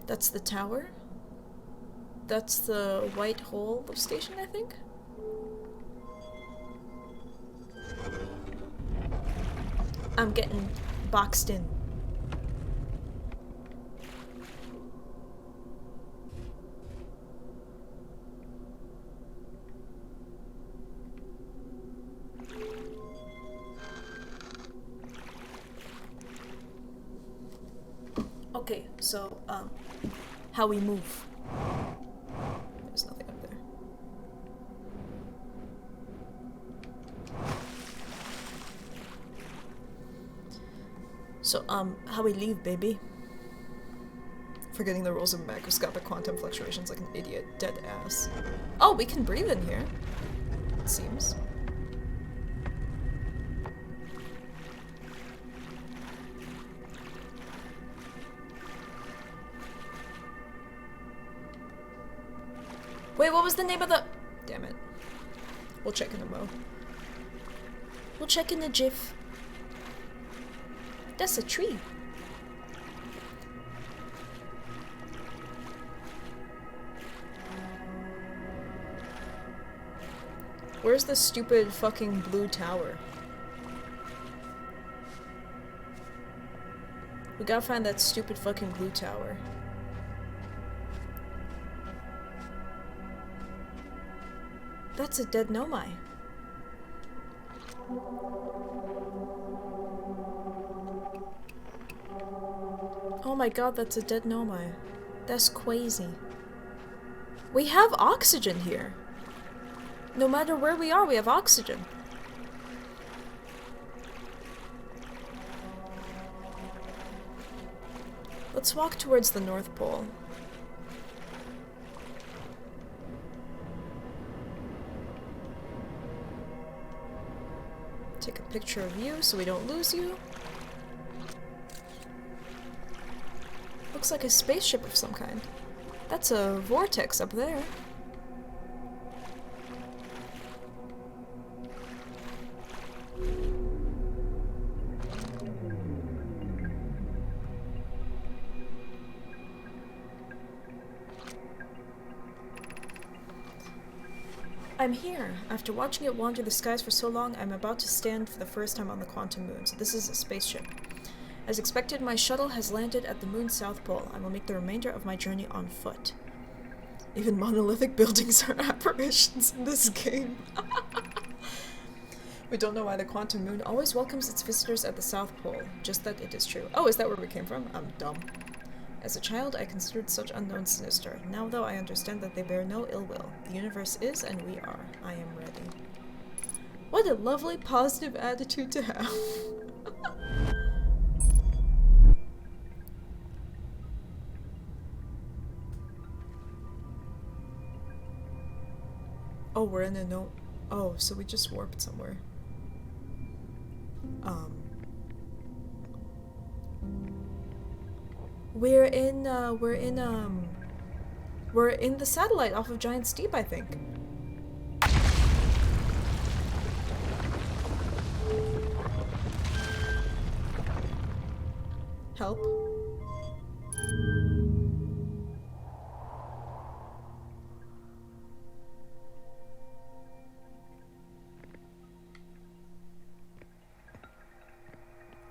S1: That's the tower. That's the white hole station, I think. I'm getting boxed in. Okay, so, how we move. There's nothing up there. So, how we leave, baby. Forgetting the rules of macroscopic quantum fluctuations like an idiot, dead ass. Oh, we can breathe in here. It seems. Wait, what was the name of the... Damn it. We'll check in a mo. We'll check in a jiff. That's a tree. Where's the stupid fucking blue tower? We gotta find that stupid fucking blue tower. That's a dead Nomai. Oh my god, that's a dead Nomai. That's crazy. We have oxygen here. No matter where we are, we have oxygen. Let's walk towards the North Pole. Take a picture of you so we don't lose you. Looks like a spaceship of some kind. That's a vortex up there. I'm here. After watching it wander the skies for so long, I'm about to stand for the first time on the quantum moon. So this is a spaceship. As expected, my shuttle has landed at the moon's south pole. I will make the remainder of my journey on foot. Even monolithic buildings are apparitions in this game. We don't know why the quantum moon always welcomes its visitors at the South Pole, just that it is true. Oh, is that where we came from? I'm dumb. As a child, I considered such unknowns sinister. Now, though, I understand that they bear no ill will. The universe is, and we are. I am ready. What a lovely, positive attitude to have. Oh, we're in a no... Oh, so we just warped somewhere. We're in the satellite off of Giant Steep, I think. Help.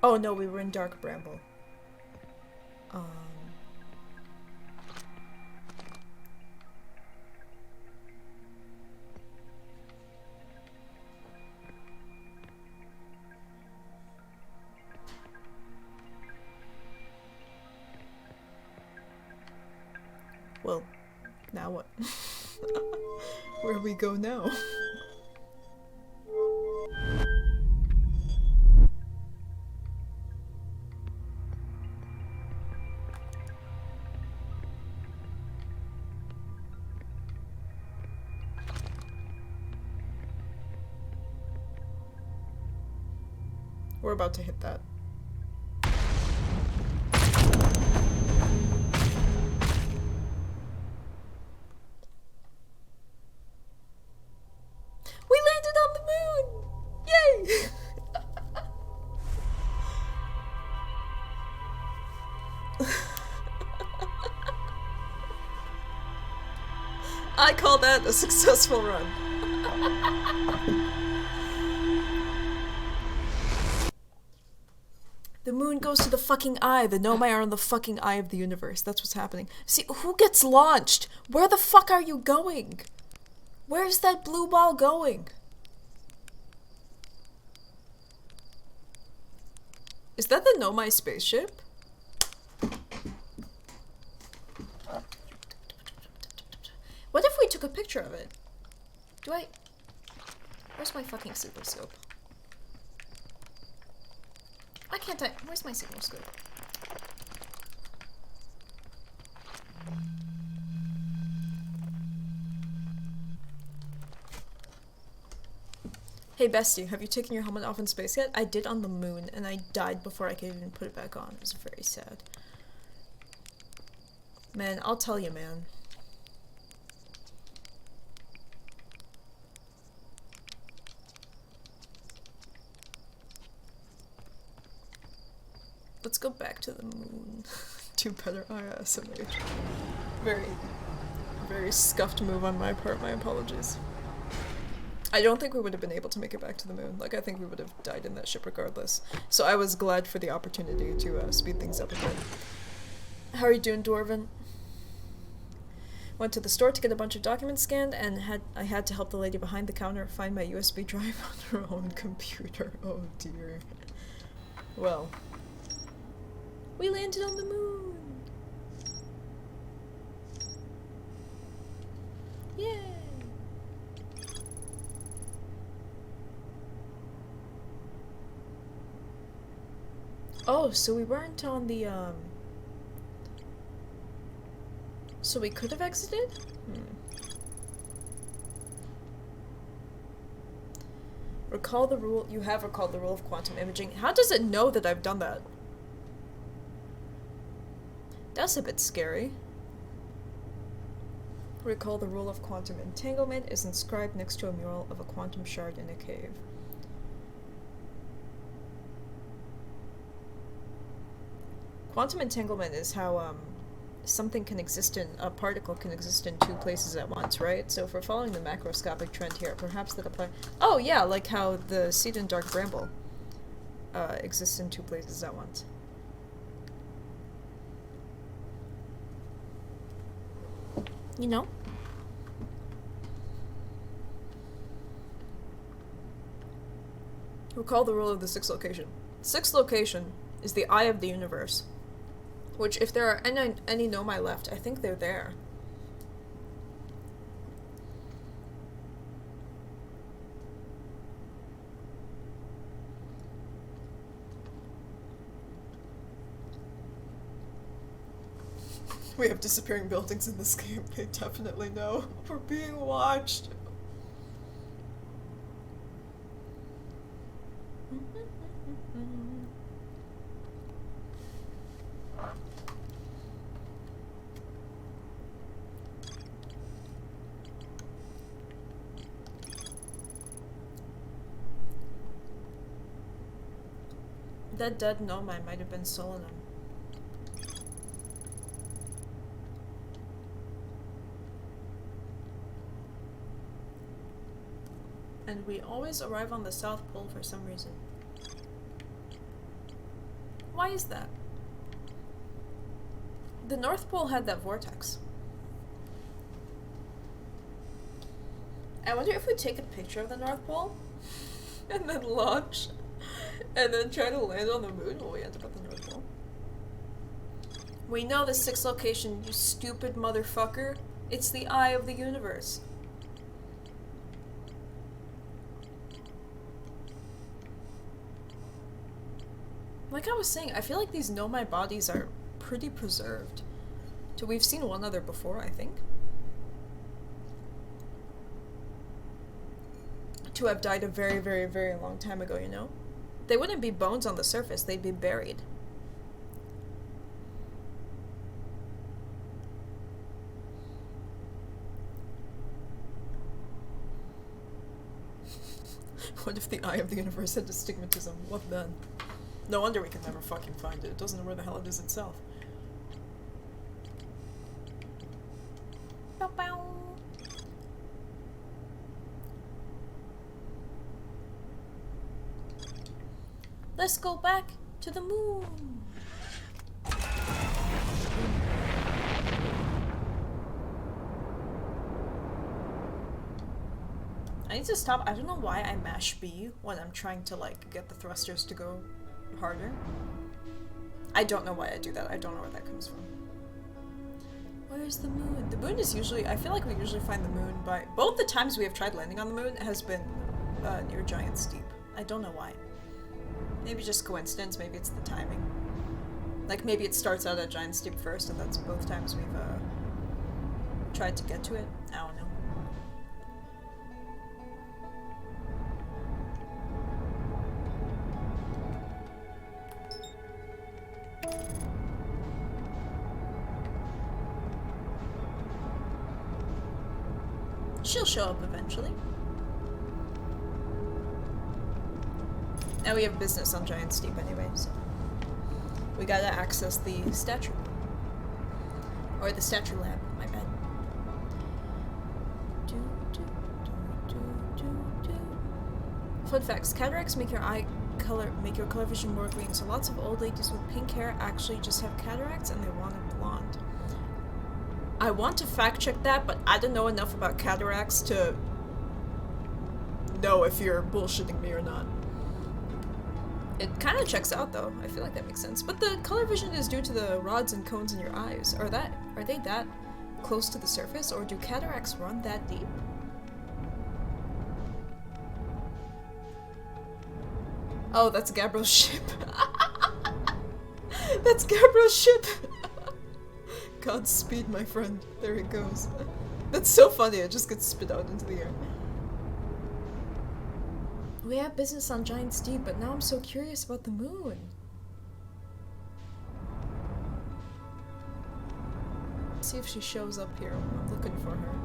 S1: Oh no, we were in Dark Bramble. Well, now what? Where do we go now? We're about to hit that. We landed on the moon! Yay! I call that a successful run. The moon goes to the fucking eye. The Nomai are on the fucking eye of the universe. That's what's happening. See, who gets launched? Where the fuck are you going? Where's that blue ball going? Is that the Nomai spaceship? What if we took a picture of it? Where's my fucking signal scope? Why can't I? Where's my signal scope? Hey bestie, have you taken your helmet off in space yet? I did on the moon, and I died before I could even put it back on. It was very sad. Man, I'll tell you, man. Let's go back to the moon. Do better ISMH. Very, very scuffed move on my part. My apologies. I don't think we would have been able to make it back to the moon. Like, I think we would have died in that ship regardless. So I was glad for the opportunity to speed things up a bit. How are you doing, Dwarven? Went to the store to get a bunch of documents scanned, and I had to help the lady behind the counter find my USB drive on her own computer. Oh dear. Well. We landed on the moon! Yay! Oh, so we weren't on the, So we could have exited? Recall the rule- you have recalled the rule of quantum imaging. How does it know that I've done that? That's a bit scary. Recall the rule of quantum entanglement is inscribed next to a mural of a quantum shard in a cave. Quantum entanglement is how, something can exist in- a particle can exist in two places at once, right? So if we're following the macroscopic trend here, perhaps that apply- Oh yeah, like how the seed in Dark Bramble, exists in two places at once. You know? Recall the rule of the sixth location. Sixth location is the eye of the universe. Which, if there are any Nomai left, I think they're there. We have disappearing buildings in this game. They definitely know. We're being watched. That dead Nomai might have been Solanum. And we always arrive on the South Pole for some reason. Why is that? The North Pole had that vortex. I wonder if we take a picture of the North Pole and then launch and then try to land on the moon when we end up at the North Pole. We know the sixth location, you stupid motherfucker. It's the eye of the universe. Like I was saying, I feel like these Nomai bodies are pretty preserved. So we've seen one other before, I think. To have died a very, very, very long time ago, you know? They wouldn't be bones on the surface, they'd be buried. What if the eye of the universe had astigmatism? What then? No wonder we can never fucking find it. It doesn't know where the hell it is itself. Bow bow. Let's go back to the moon. I need to stop. I don't know why I mash B when I'm trying to like get the thrusters to go harder. I don't know why I do that. I don't know where that comes from. Where's the moon? The moon is usually, I feel like we usually find the moon by, both the times we have tried landing on the moon has been near Giant Steep. I don't know why. Maybe just coincidence, maybe it's the timing. Like maybe it starts out at Giant Steep first and that's both times we've tried to get to it. I don't know. She'll show up eventually. Now we have business on Giant Steep anyway, so we gotta access the statue. Or the statue lab, my bad. Fun facts, cataracts make your color vision more green, so lots of old ladies with pink hair actually just have cataracts and they want it blonde. I want to fact check that, but I don't know enough about cataracts to know if you're bullshitting me or not. It kind of checks out though. I feel like that makes sense. But the color vision is due to the rods and cones in your eyes. Are they that close to the surface, or do cataracts run that deep? Oh, that's Gabriel's ship. That's Gabriel's ship. Godspeed, my friend. There it goes. That's so funny, it just gets spit out into the air. We have business on Giant Steep, but now I'm so curious about the moon. Let's see if she shows up here. I'm looking for her.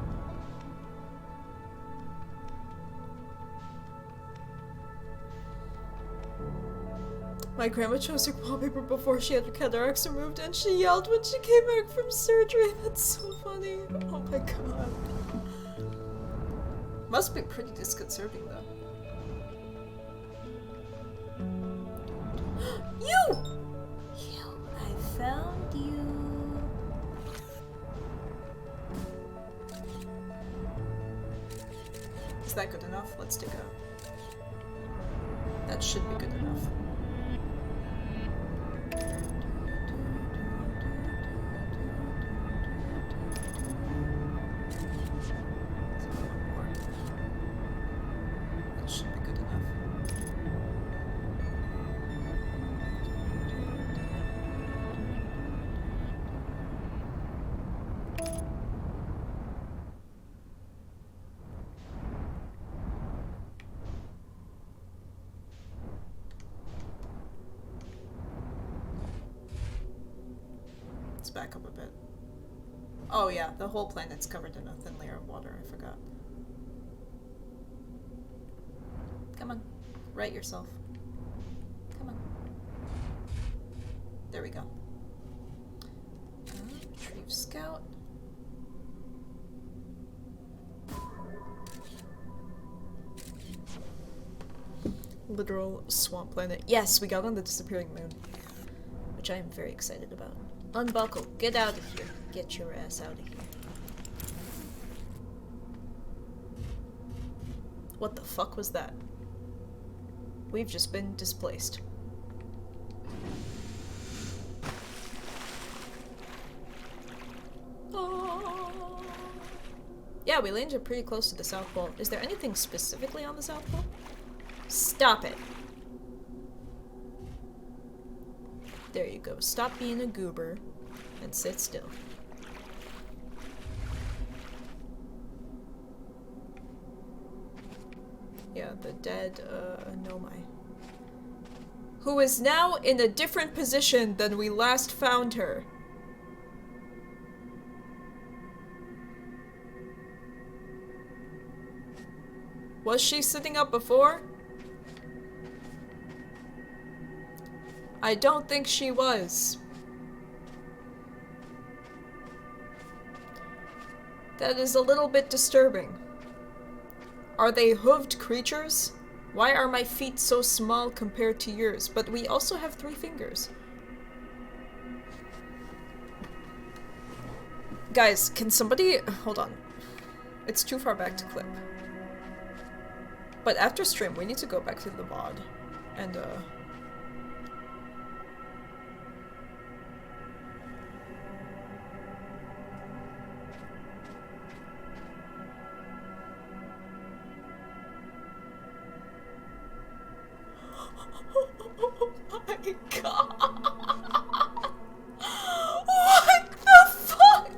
S1: My grandma chose her wallpaper before she had her cataracts removed, and she yelled when she came back from surgery. That's so funny. Oh my god. Must be pretty disconcerting, though. You! I found you. that good enough? Let's take a... That should be good enough. That should be good enough. Let's back up a bit. Oh yeah, the whole planet's covered in a thin layer of water, I forgot. Come on, right yourself. Come on. There we go. Retrieve scout. Literal swamp planet. Yes, we got on the disappearing moon, which I am very excited about. Unbuckle. Get out of here. Get your ass out of here. What the fuck was that? We've just been displaced. Oh. Yeah, we landed pretty close to the South Pole. Is there anything specifically on the South Pole? Stop it. There you go. Stop being a goober and sit still. Yeah, the dead, Nomai. Who is now in a different position than we last found her. Was she sitting up before? I don't think she was. That is a little bit disturbing. Are they hooved creatures? Why are my feet so small compared to yours? But we also have 3 fingers. Guys, can somebody... Hold on. It's too far back to clip. But after stream, we need to go back to the VOD. And, Oh my god! What the fuck?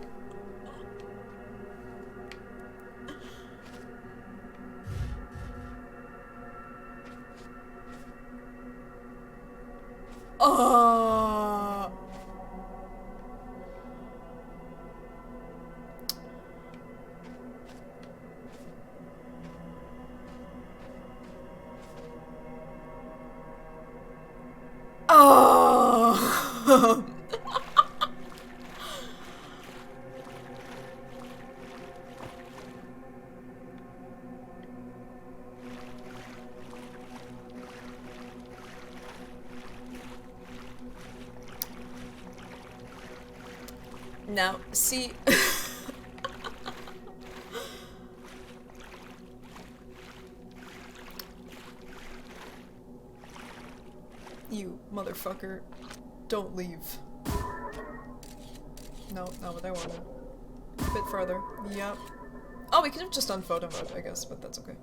S1: Oh. Now, see... You motherfucker. Don't leave. No, not what I wanted. A bit farther. Yep. Oh, we could have just done photo mode, I guess, but that's okay.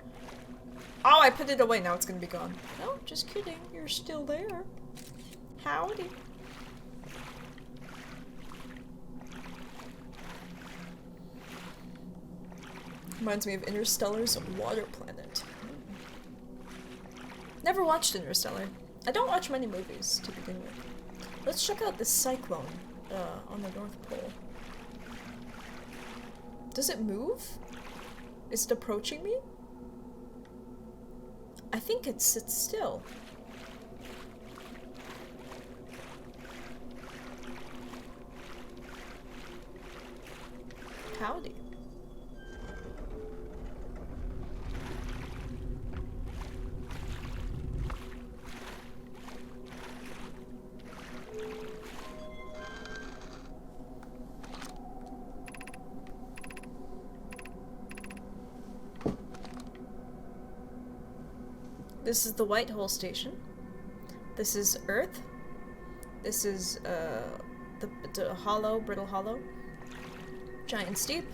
S1: Oh, I put it away, now it's gonna be gone. No, just kidding. You're still there. Howdy. Reminds me of Interstellar's water planet. Never watched Interstellar. I don't watch many movies, to begin with. Let's check out this cyclone on the North Pole. Does it move? Is it approaching me? I think it sits still. Howdy. This is the White Hole Station. This is Earth. This is the Hollow, Brittle Hollow. Giant Steep.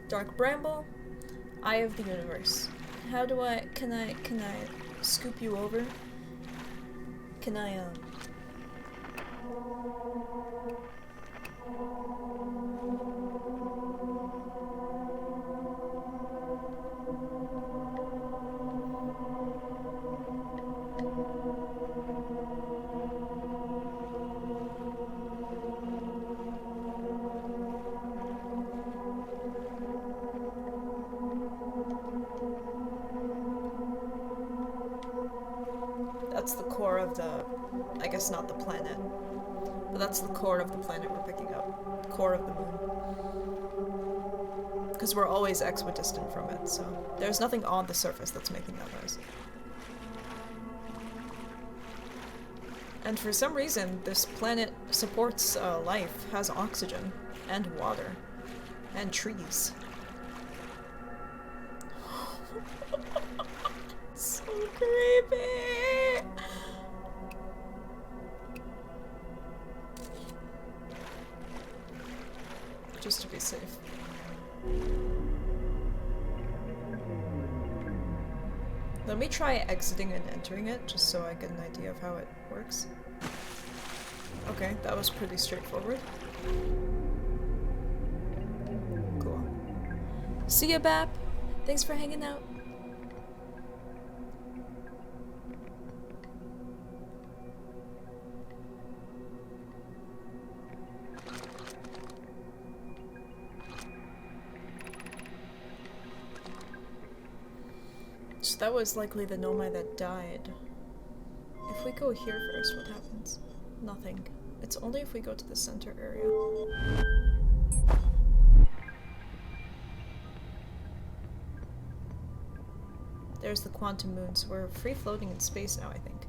S1: Dark Bramble. Eye of the Universe. How do I... Can I scoop you over? Can I, That's the core of the... I guess not the planet. But that's the core of the planet we're picking up. Core of the moon. Because we're always equidistant from it, so... There's nothing on the surface that's making that noise. And for some reason, this planet supports life, has oxygen, and water, and trees. So creepy! Just to be safe. Let me try exiting and entering it, just so I get an idea of how it works. Okay, that was pretty straightforward. Cool. See ya, Bap! Thanks for hanging out. So that was likely the Nomai that died. If we go here first, what happens? Nothing. It's only if we go to the center area. There's the quantum moon, so we're free floating in space now, I think.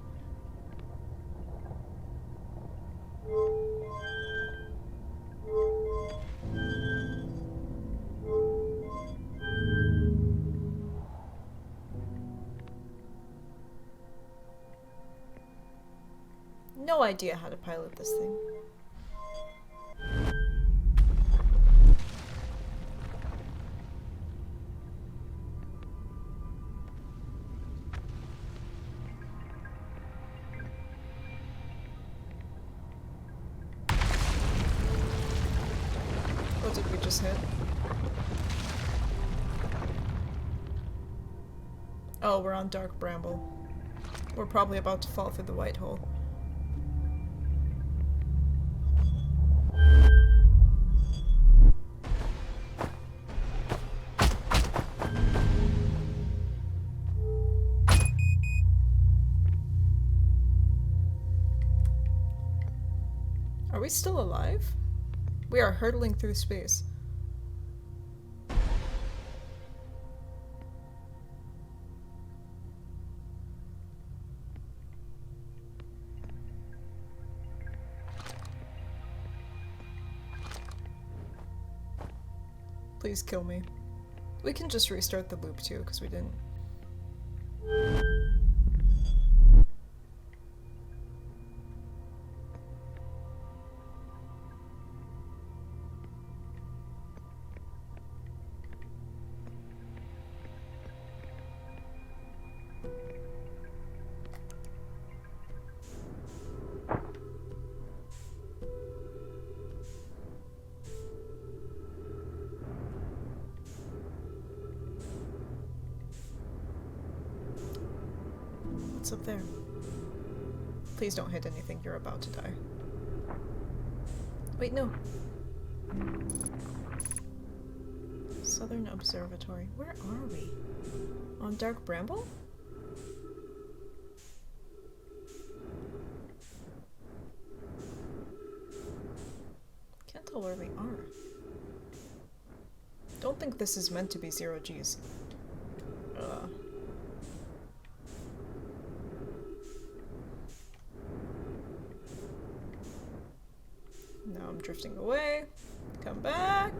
S1: No idea how to pilot this thing. What did we just hit? Oh, we're on Dark Bramble. We're probably about to fall through the white hole. Are we still alive? We are hurtling through space. Please kill me. We can just restart the loop too, because we didn't. What's up there? Please don't hit anything, you're about to die. Wait, no. Southern Observatory. Where are we? On Dark Bramble? Can't tell where we are. Don't think this is meant to be 0 Gs. Now I'm drifting away. Come back.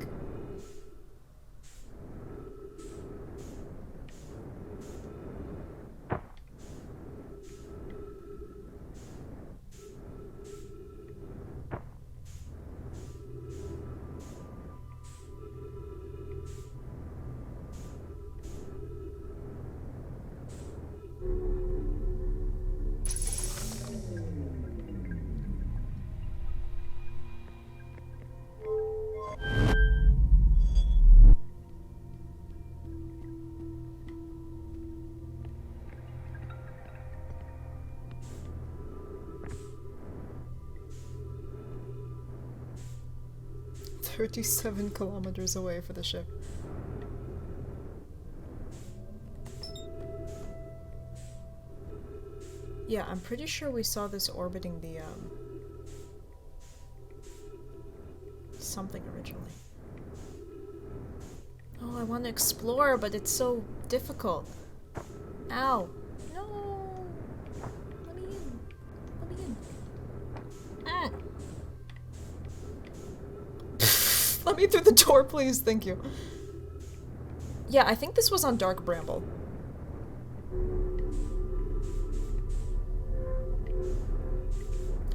S1: 37 kilometers away for the ship. Yeah, I'm pretty sure we saw this orbiting the, something originally. Oh, I want to explore, but it's so difficult. Ow. No! Let me in. Let me in. Ah. Let me through the door, please. Thank you. Yeah, I think this was on Dark Bramble.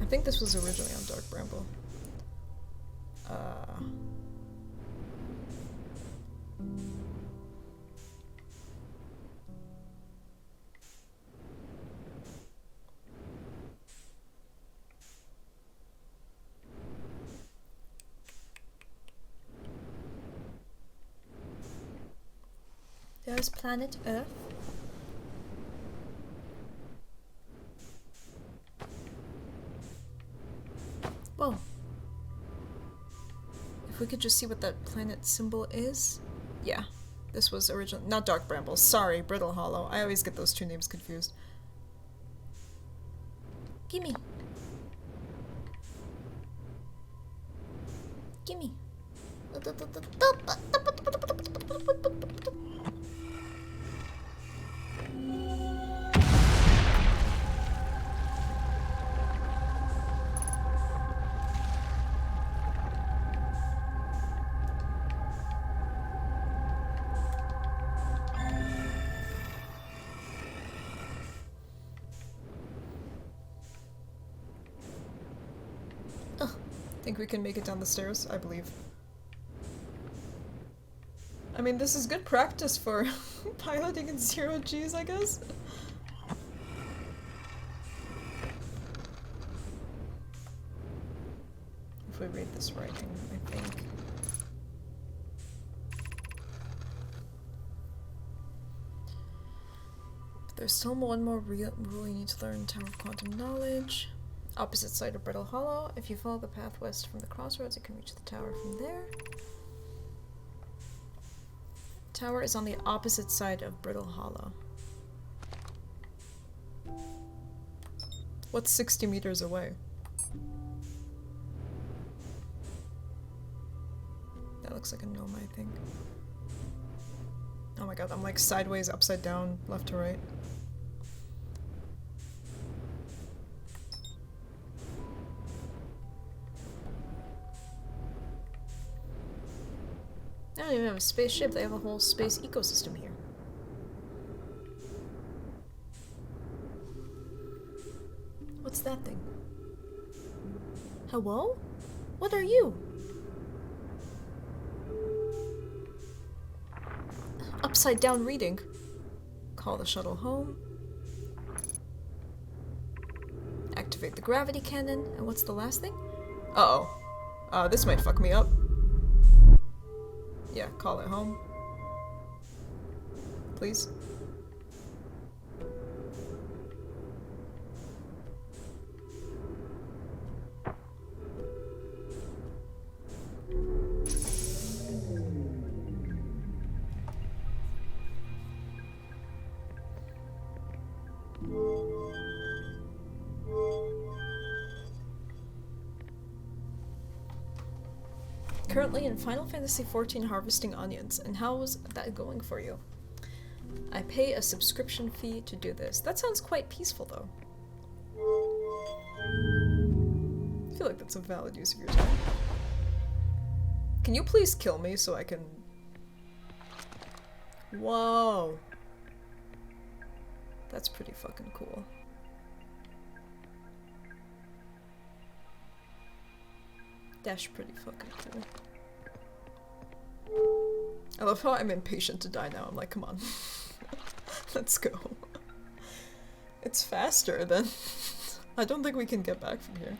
S1: I think this was originally on Dark Bramble. There's planet Earth. Whoa. If we could just see what that planet symbol is. Yeah, this was original. Not Dark Bramble. Sorry, Brittle Hollow. I always get those two names confused. Gimme. Gimme. Think we can make it down the stairs? I believe. I mean, this is good practice for piloting in 0 Gs, I guess? If we read this writing, I think. But there's still one more rule you need to learn: Tower of Quantum Knowledge. Opposite side of Brittle Hollow. If you follow the path west from the crossroads, you can reach the tower from there. Tower is on the opposite side of Brittle Hollow. What's 60 meters away? That looks like a gnome, I think. Oh my god, I'm like sideways, upside down, left to right. They don't even have a spaceship, they have a whole space ecosystem here. What's that thing? Hello? What are you? Upside down reading. Call the shuttle home. Activate the gravity cannon. And what's the last thing? Uh-oh. This might fuck me up. Yeah, call it home. Please. Currently in Final Fantasy XIV harvesting onions, and how's that going for you? I pay a subscription fee to do this. That sounds quite peaceful, though. I feel like that's a valid use of your time. Can you please kill me so I can... Whoa. That's pretty fucking cool. That's pretty fucking cool. I love how I'm impatient to die now. I'm like, come on. Let's go. It's faster than... I don't think we can get back from here.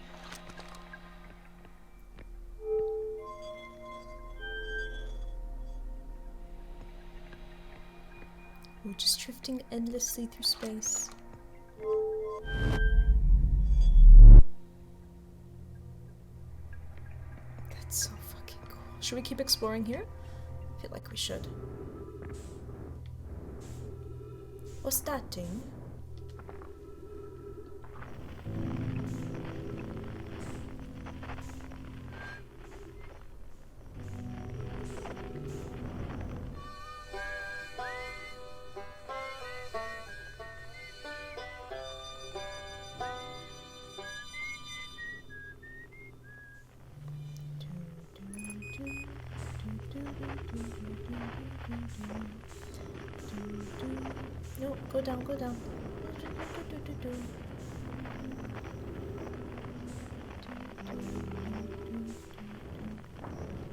S1: We're just drifting endlessly through space. That's so fucking cool. Should we keep exploring here? I feel like we should. What's that thing? No, go down, go down.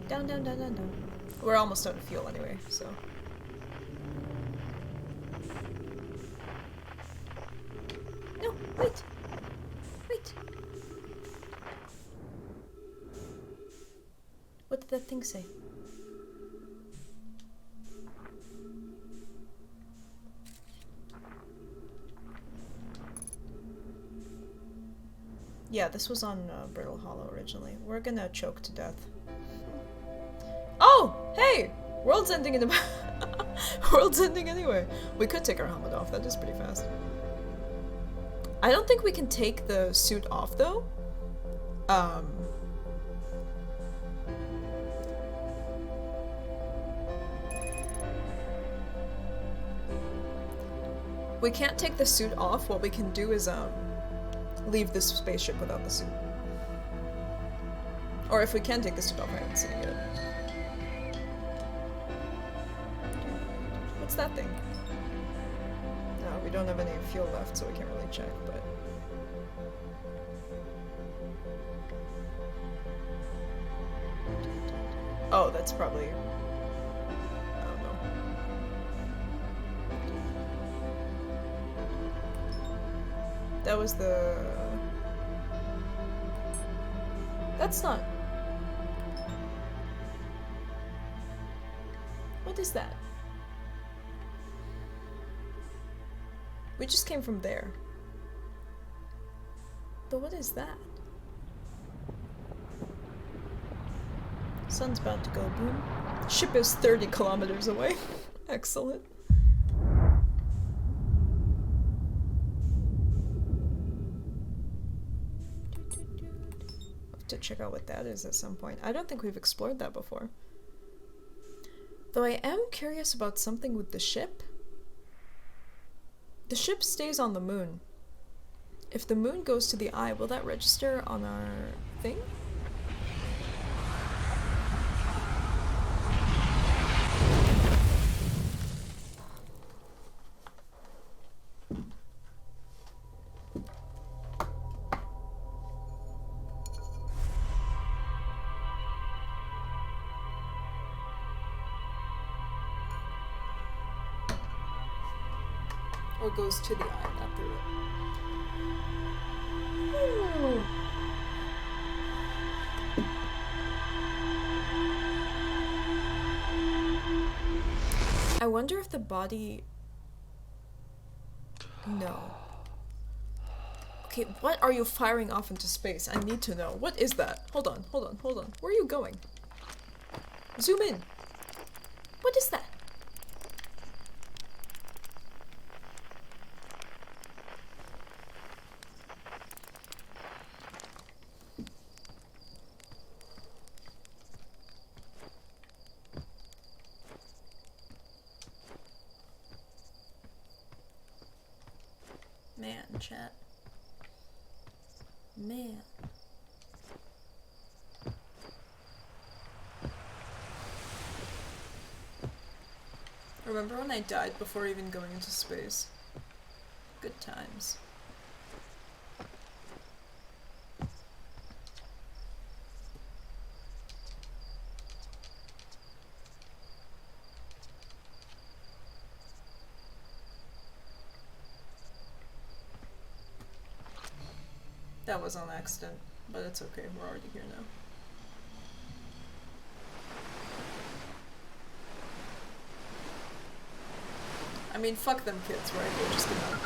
S1: Down, down, down, down, down. We're almost out of fuel anyway, so. No, wait. Wait. What did that thing say? Yeah, this was on Brittle Hollow originally. We're gonna choke to death. Oh! Hey! World's ending in the World's ending anyway. We could take our helmet off. That is pretty fast. I don't think we can take the suit off though. We can't take the suit off. What we can do is leave this spaceship without the suit. Or if we can take the suit off, I haven't seen it yet. What's that thing? No, we don't have any fuel left, so we can't really check, but... Oh, that's probably... I don't know. That was the... That's not... What is that? We just came from there. But what is that? Sun's about to go boom. Ship is 30 kilometers away. Excellent. Have to check out what that is at some point. I don't think we've explored that before. Though I am curious about something with the ship. The ship stays on the moon. If the moon goes to the eye, will that register on our thing? Or goes to the eye, not through it. Ooh. I wonder if the body... No. Okay, what are you firing off into space? I need to know. What is that? Hold on, hold on, hold on. Where are you going? Zoom in. What is that? Man, chat. Man. Remember when I died before even going into space? Good times. That was on accident, but it's okay, we're already here now. I mean, fuck them kids, right? They're just gonna...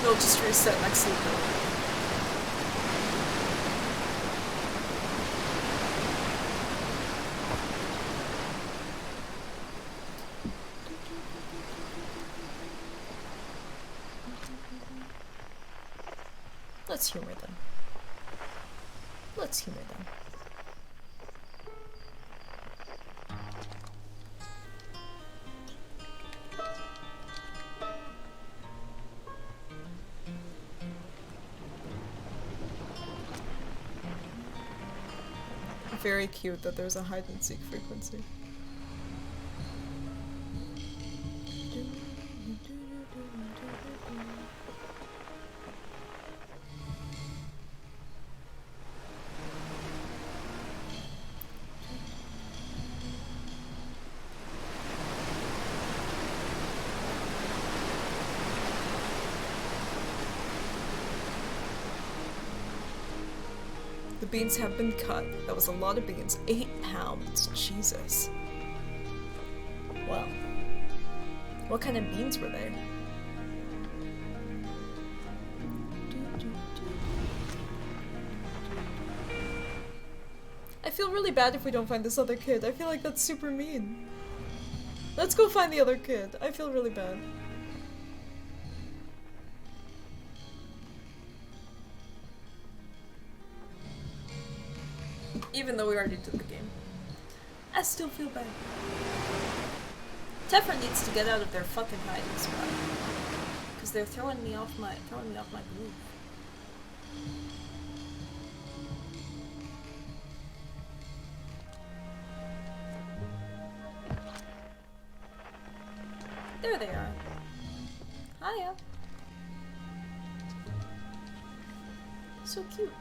S1: They'll just reset next to them. Let's humor them. Let's humor them. Very cute that there's a hide and seek frequency. The beans have been cut. That was a lot of beans. 8 pounds. Jesus. Well. What kind of beans were they? I feel really bad if we don't find this other kid. I feel like that's super mean. Let's go find the other kid. I feel really bad. Even though we already did the game. I still feel bad. Tefra needs to get out of their fucking hiding spot. Because they're throwing me off my groove. There they are. Hiya. So cute.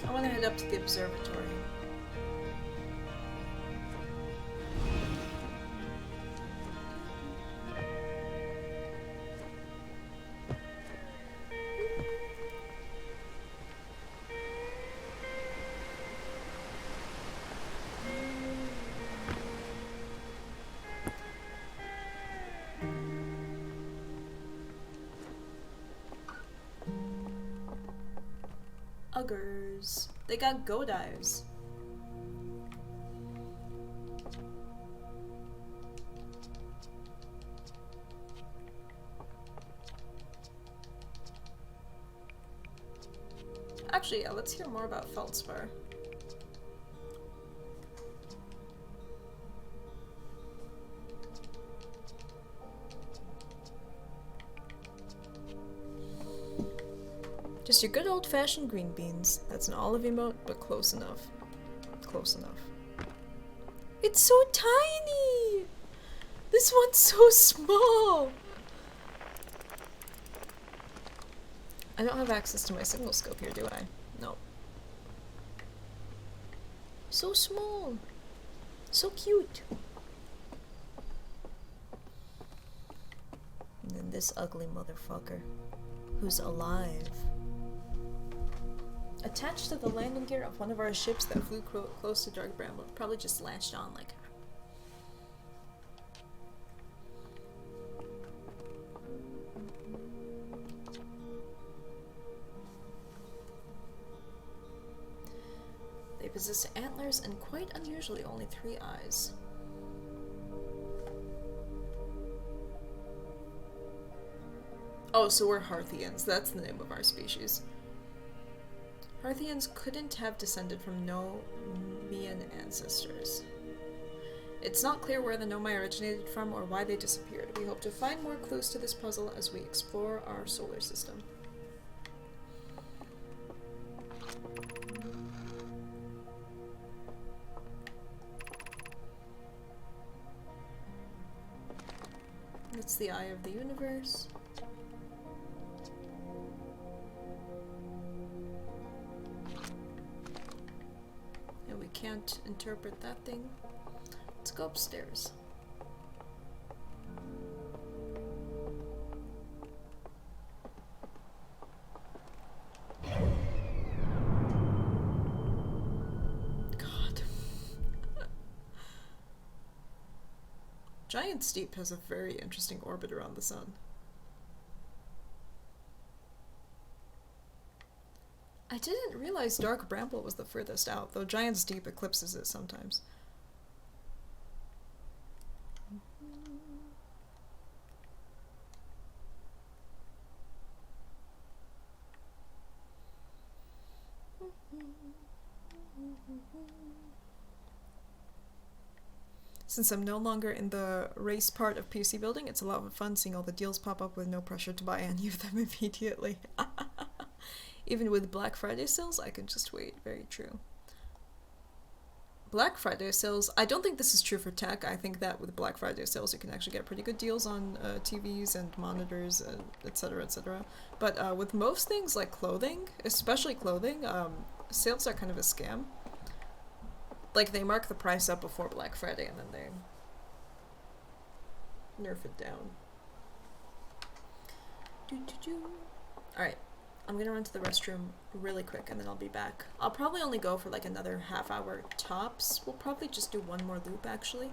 S1: I want to head up to the observatory. Uggers. They got go dives. Actually, yeah, let's hear more about Feldspar. Just your good old-fashioned green beans. That's an olive emote, but close enough. Close enough. It's so tiny! This one's so small! I don't have access to my signal scope here, do I? No. So small. So cute. And then this ugly motherfucker, who's alive. Attached to the landing gear of one of our ships that flew close to Dark Bramble. Probably just latched on like her. They possess antlers and quite unusually only 3 eyes. Oh, so we're Harthians. That's the name of our species. Harthians couldn't have descended from Nomian ancestors. It's not clear where the Nomai originated from or why they disappeared. We hope to find more clues to this puzzle as we explore our solar system. That's the eye of the universe. And we can't interpret that thing. Let's go upstairs. Giant Steep has a very interesting orbit around the sun. I didn't realize Dark Bramble was the furthest out, though Giant Steep eclipses it sometimes. Since I'm no longer in the race part of PC building, it's a lot of fun seeing all the deals pop up with no pressure to buy any of them immediately. Even with Black Friday sales, I can just wait. Very true. Black Friday sales, I don't think this is true for tech. I think that with Black Friday sales, you can actually get pretty good deals on TVs and monitors, etc., etc. But with most things like clothing, especially clothing, sales are kind of a scam. Like, they mark the price up before Black Friday and then they nerf it down. Alright, I'm gonna run to the restroom really quick and then I'll be back. I'll probably only go for like another half hour tops. We'll probably just do one more loop actually.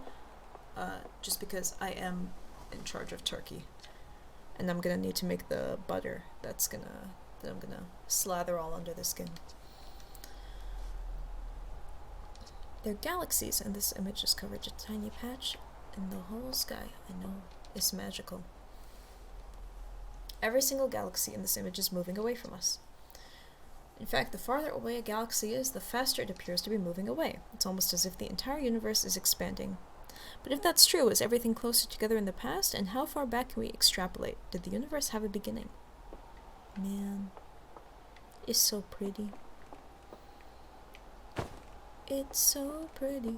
S1: Just because I am in charge of turkey. And I'm gonna need to make the butter that I'm gonna slather all under the skin. They're galaxies, and this image is covered a tiny patch in the whole sky. I know, it's magical. Every single galaxy in this image is moving away from us. In fact, the farther away a galaxy is, the faster it appears to be moving away. It's almost as if the entire universe is expanding. But if that's true, is everything closer together in the past? And how far back can we extrapolate? Did the universe have a beginning? Man, it's so pretty. It's so pretty.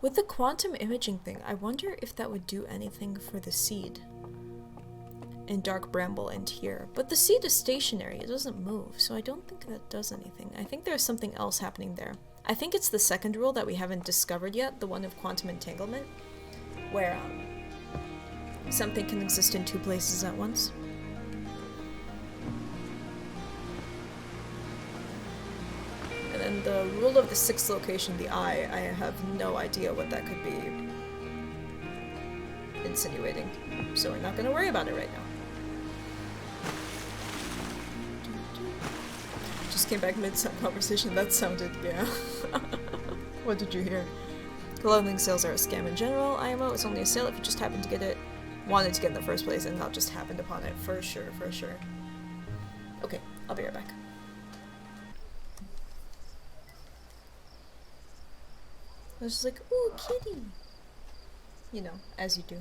S1: With the quantum imaging thing, I wonder if that would do anything for the seed in Dark Bramble and here. But the seed is stationary, it doesn't move, so I don't think that does anything. I think there's something else happening there. I think it's the second rule that we haven't discovered yet, the one of quantum entanglement, where something can exist in two places at once. And then the rule of the sixth location, the eye, I have no idea what that could be insinuating. So we're not going to worry about it right now. Just came back mid-conversation, that sounded, yeah. What did you hear? Clothing sales are a scam in general. IMO is only a sale if you just happen to get it, wanted to get in the first place, and not just happened upon it. For sure, for sure. Okay, I'll be right back. I was just like, ooh, kitty! You know, as you do.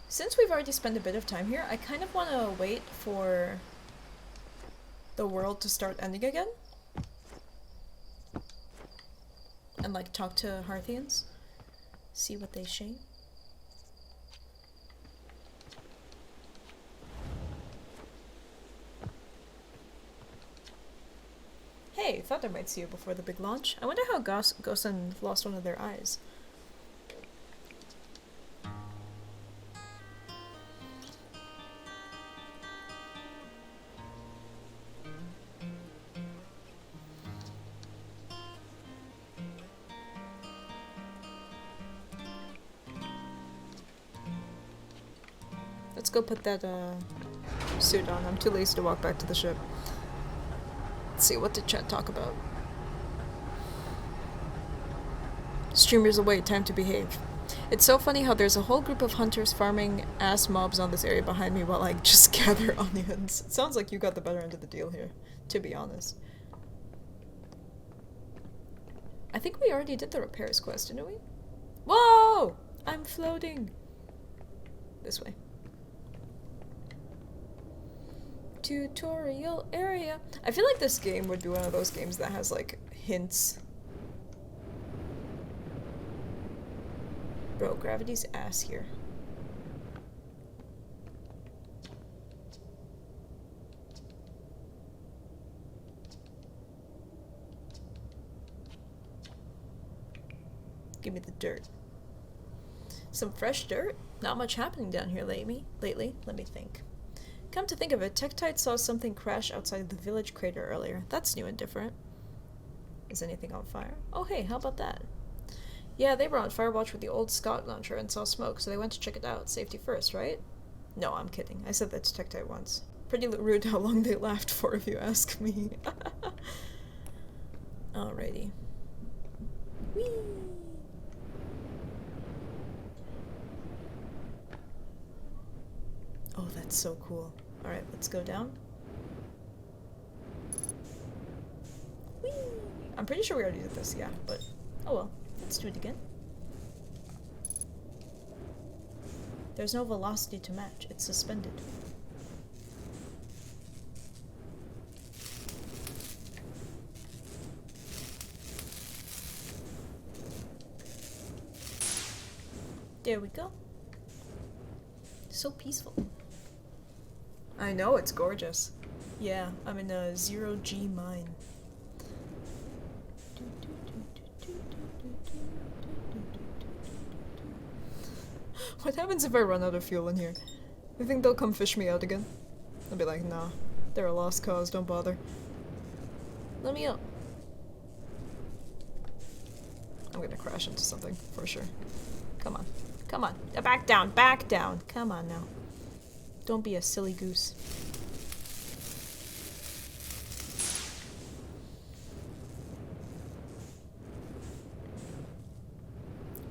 S1: Since we've already spent a bit of time here, I kind of want to wait for the world to start ending again. And like talk to Hearthians. See what they say. Hey, thought I might see you before the big launch. I wonder how Gosen lost one of their eyes. Let's go put that suit on. I'm too lazy to walk back to the ship. Let's see, what did chat talk about? Streamers away, time to behave. It's so funny how there's a whole group of hunters farming ass mobs on this area behind me while I just gather onions. It sounds like you got the better end of the deal here, to be honest. I think we already did the repairs quest, didn't we? Whoa! I'm floating! This way. Tutorial area. I feel like this game would be one of those games that has like hints. Bro, gravity's ass here. Give me the dirt. Some fresh dirt? Not much happening down here lately. Let me think. Come to think of it, Tektite saw something crash outside the village crater earlier. That's new and different. Is anything on fire? Oh hey, how about that? Yeah, they were on firewatch with the old Scott launcher and saw smoke, so they went to check it out. Safety first, right? No, I'm kidding. I said that to Tektite once. Pretty rude how long they laughed for, if you ask me. Alrighty. Whee! Oh, that's so cool. Alright, let's go down. Whee! I'm pretty sure we already did this, yeah, but oh well. Let's do it again. There's no velocity to match. It's suspended. There we go. So peaceful. I know, it's gorgeous. Yeah, I'm in a 0G mine. What happens if I run out of fuel in here? You think they'll come fish me out again? I'll be like, nah, they're a lost cause, don't bother. Let me out. I'm gonna crash into something, for sure. Come on. Come on. Back down, back down. Come on now. Don't be a silly goose.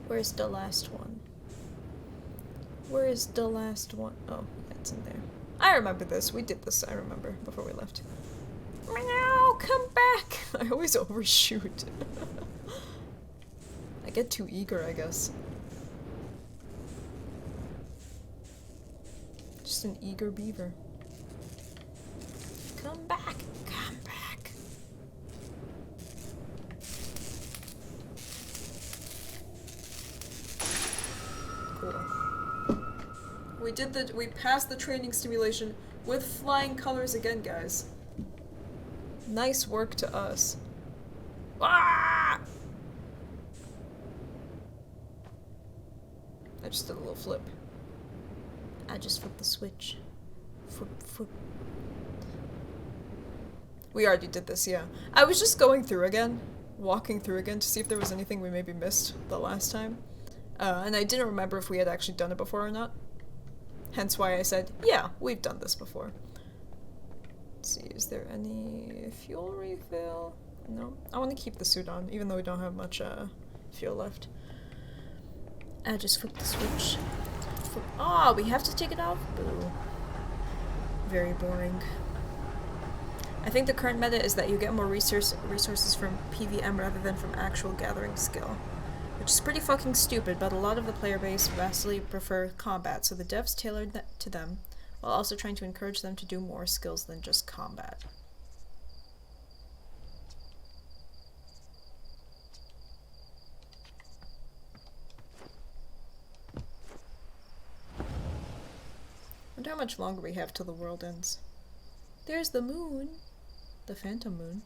S1: Where's the last one? Where is the last one? Oh, it's in there. I remember this. We did this, I remember, before we left. Meow, come back! I always overshoot. I get too eager, I guess. Just an eager beaver. Come back! Come back! Cool. We passed the training simulation with flying colors again, guys. Nice work to us. Ah! I just did a little flip. I just flipped the switch. Flip. We already did this, yeah. I was just going through again, walking through again to see if there was anything we maybe missed the last time. And I didn't remember if we had actually done it before or not. Hence why I said, yeah, we've done this before. Let's see, is there any fuel refill? No. I want to keep the suit on, even though we don't have much fuel left. I just flipped the switch. Oh, we have to take it off? Boo. Very boring. I think the current meta is that you get more resources from PVM rather than from actual gathering skill. Which is pretty fucking stupid, but a lot of the player base vastly prefer combat, so the devs tailored that to them, while also trying to encourage them to do more skills than just combat. Wonder how much longer we have till the world ends. There's the moon. The phantom moon.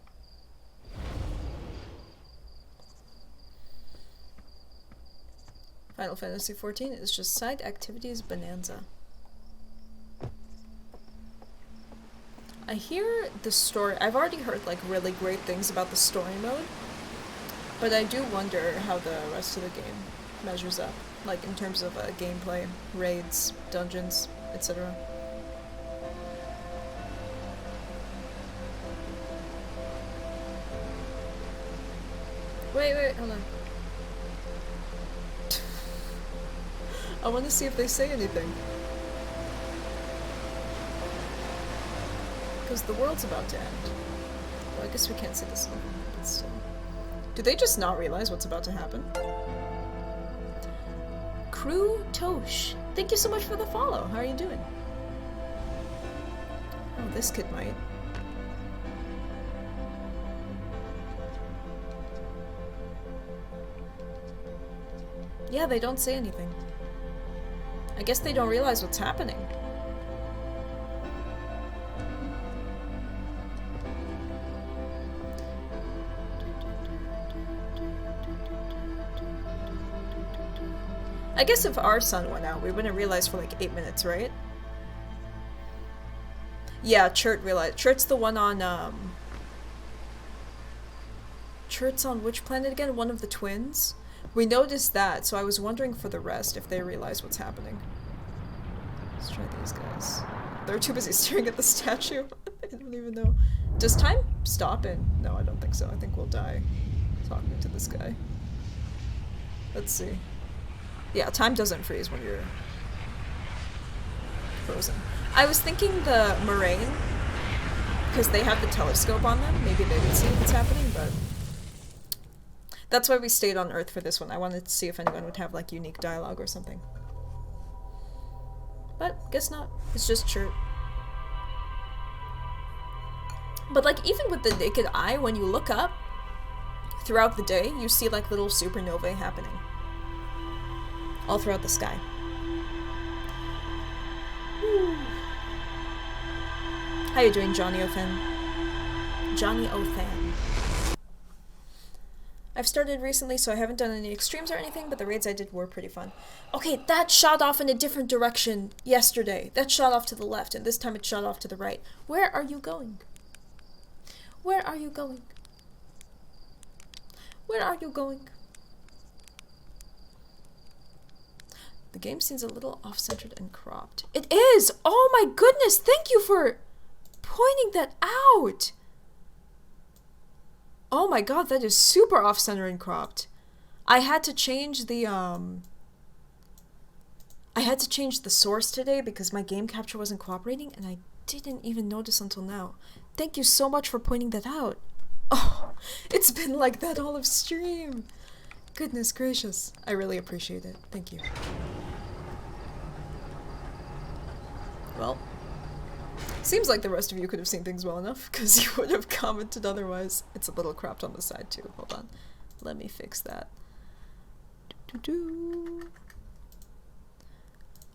S1: Final Fantasy XIV is just side activities bonanza. I hear the story. I've already heard like really great things about the story mode, but I do wonder how the rest of the game measures up, like in terms of gameplay, raids, dungeons, etc. Wait, hold on. I want to see if they say anything. Because the world's about to end. Well, I guess we can't say this one, but still. Do they just not realize what's about to happen? Crew Tosh, thank you so much for the follow. How are you doing? Oh, this kid might. Yeah, they don't say anything. I guess they don't realize what's happening. I guess if our sun went out, we wouldn't realize for like 8 minutes, right? Yeah, Chert realized. Chert's the one on, Chert's on which planet again? One of the twins? We noticed that, so I was wondering for the rest if they realize what's happening. Let's try these guys. They're too busy staring at the statue. I don't even know. Does time stop it? No, I don't think so. I think we'll die talking to this guy. Let's see. Yeah, time doesn't freeze when you're frozen. I was thinking the Moraine, because they have the telescope on them, maybe they would see what's happening, but that's why we stayed on Earth for this one. I wanted to see if anyone would have like unique dialogue or something. But guess not. It's just Chert. But like even with the naked eye, when you look up throughout the day, you see like little supernovae happening all throughout the sky. Woo. How you doing, Johnny O'Fan? Johnny O'Fan. I've started recently, so I haven't done any extremes or anything, but the raids I did were pretty fun. Okay, that shot off in a different direction yesterday. That shot off to the left, and this time it shot off to the right. Where are you going? Where are you going? Where are you going? The game seems a little off-centered and cropped. It is! Oh my goodness! Thank you for pointing that out! Oh my god, that is super off-center and cropped. I had to change the, I had to change the source today because my game capture wasn't cooperating, and I didn't even notice until now. Thank you so much for pointing that out. Oh, it's been like that all of stream. Goodness gracious. I really appreciate it. Thank you. Well, seems like the rest of you could have seen things well enough, because you would have commented otherwise. It's a little cropped on the side too. Hold on. Let me fix that. Doo-doo-doo.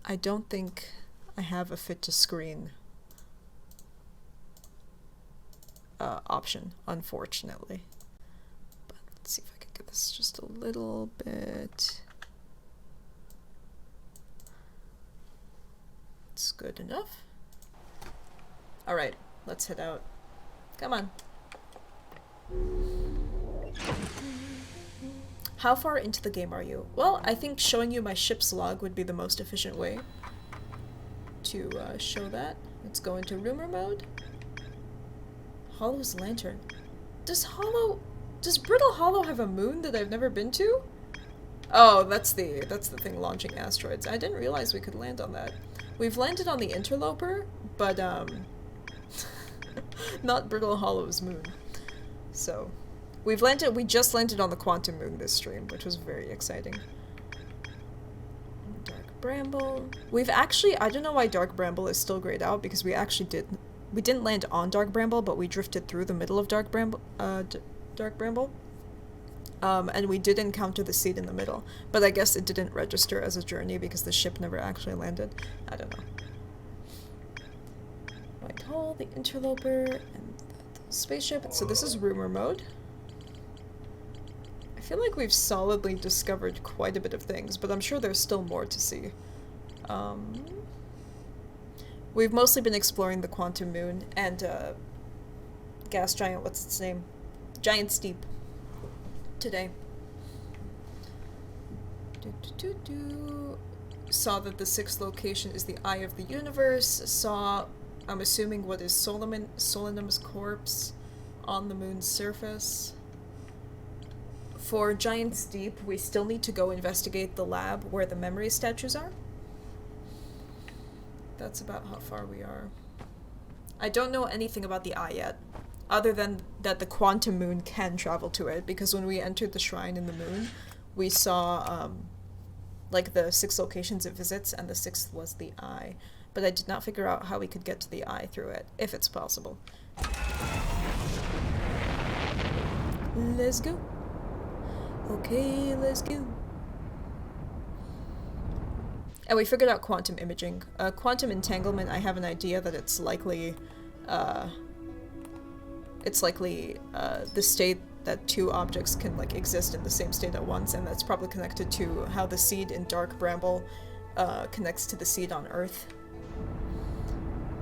S1: I don't think I have a fit to screen option, unfortunately. But let's see if I can get this just a little bit. It's good enough. Alright, let's head out. Come on. How far into the game are you? Well, I think showing you my ship's log would be the most efficient way to show that. Let's go into rumor mode. Hollow's lantern. Does Brittle Hollow have a moon that I've never been to? Oh, that's the thing launching asteroids. I didn't realize we could land on that. We've landed on the Interloper, but not Brittle Hollow's moon. So, we just landed on the Quantum Moon this stream, which was very exciting. Dark Bramble. We've actually, I don't know why Dark Bramble is still grayed out, because we didn't land on Dark Bramble, but we drifted through the middle of Dark Bramble, and we did encounter the seed in the middle, but I guess it didn't register as a journey because the ship never actually landed. I don't know. White Hole, the Interloper, and the spaceship. So this is rumor mode. I feel like we've solidly discovered quite a bit of things, but I'm sure there's still more to see. We've mostly been exploring the Quantum Moon and gas giant, what's its name? Giant Steep today. Saw that the sixth location is the Eye of the Universe. Saw, I'm assuming, what is Solanum's corpse on the moon's surface. For Giant Steep, we still need to go investigate the lab where the memory statues are. That's about how far we are. I don't know anything about the Eye yet, other than that the Quantum Moon can travel to it, because when we entered the shrine in the moon, we saw, like, the 6 locations it visits, and the 6th was the Eye. But I did not figure out how we could get to the Eye through it, if it's possible. Let's go. Okay, let's go. And we figured out quantum imaging. Quantum entanglement, I have an idea that it's likely the state that two objects can like exist in the same state at once, and that's probably connected to how the seed in Dark Bramble connects to the seed on Earth.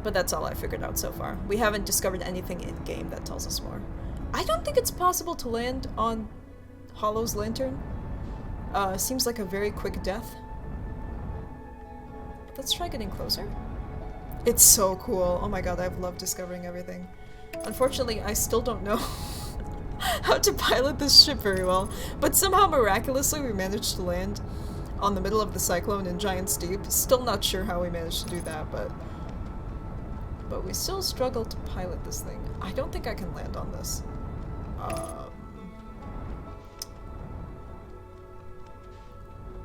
S1: But that's all I figured out so far. We haven't discovered anything in-game that tells us more. I don't think it's possible to land on Hollow's lantern. Seems like a very quick death. Let's try getting closer. It's so cool. Oh my god, I've loved discovering everything. Unfortunately, I still don't know how to pilot this ship very well, but somehow miraculously we managed to land on the middle of the cyclone in Giant's Deep. Still not sure how we managed to do that, but we still struggle to pilot this thing. I don't think I can land on this.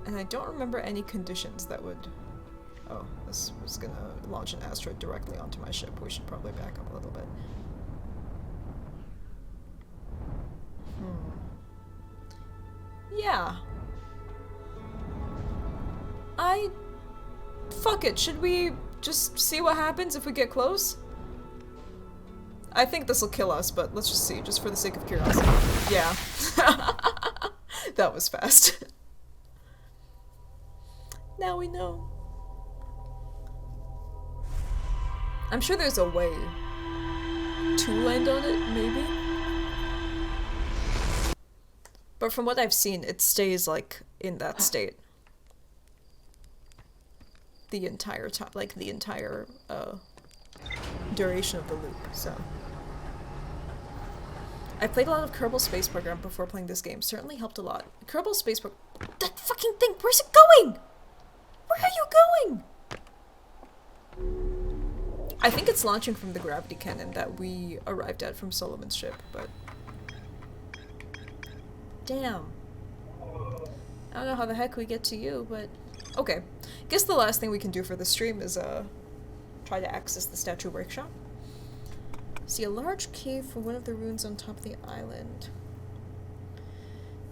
S1: And I don't remember any conditions that would... Oh, this was gonna launch an asteroid directly onto my ship. We should probably back up a little bit. Yeah. Fuck it, should we just see what happens if we get close? I think this'll kill us, but let's just see, just for the sake of curiosity. Yeah. That was fast. Now we know. I'm sure there's a way to land on it, maybe? But from what I've seen, it stays, like, in that state. The entire time, like, the entire, duration of the loop, so. I played a lot of Kerbal Space Program before playing this game. Certainly helped a lot. Kerbal Space Program... That fucking thing! Where's it going? Where are you going? I think it's launching from the gravity cannon that we arrived at from Solomon's ship, but... Damn. I don't know how the heck we get to you, but... Okay. Guess the last thing we can do for the stream is, try to access the statue workshop. See a large cave for one of the ruins on top of the island.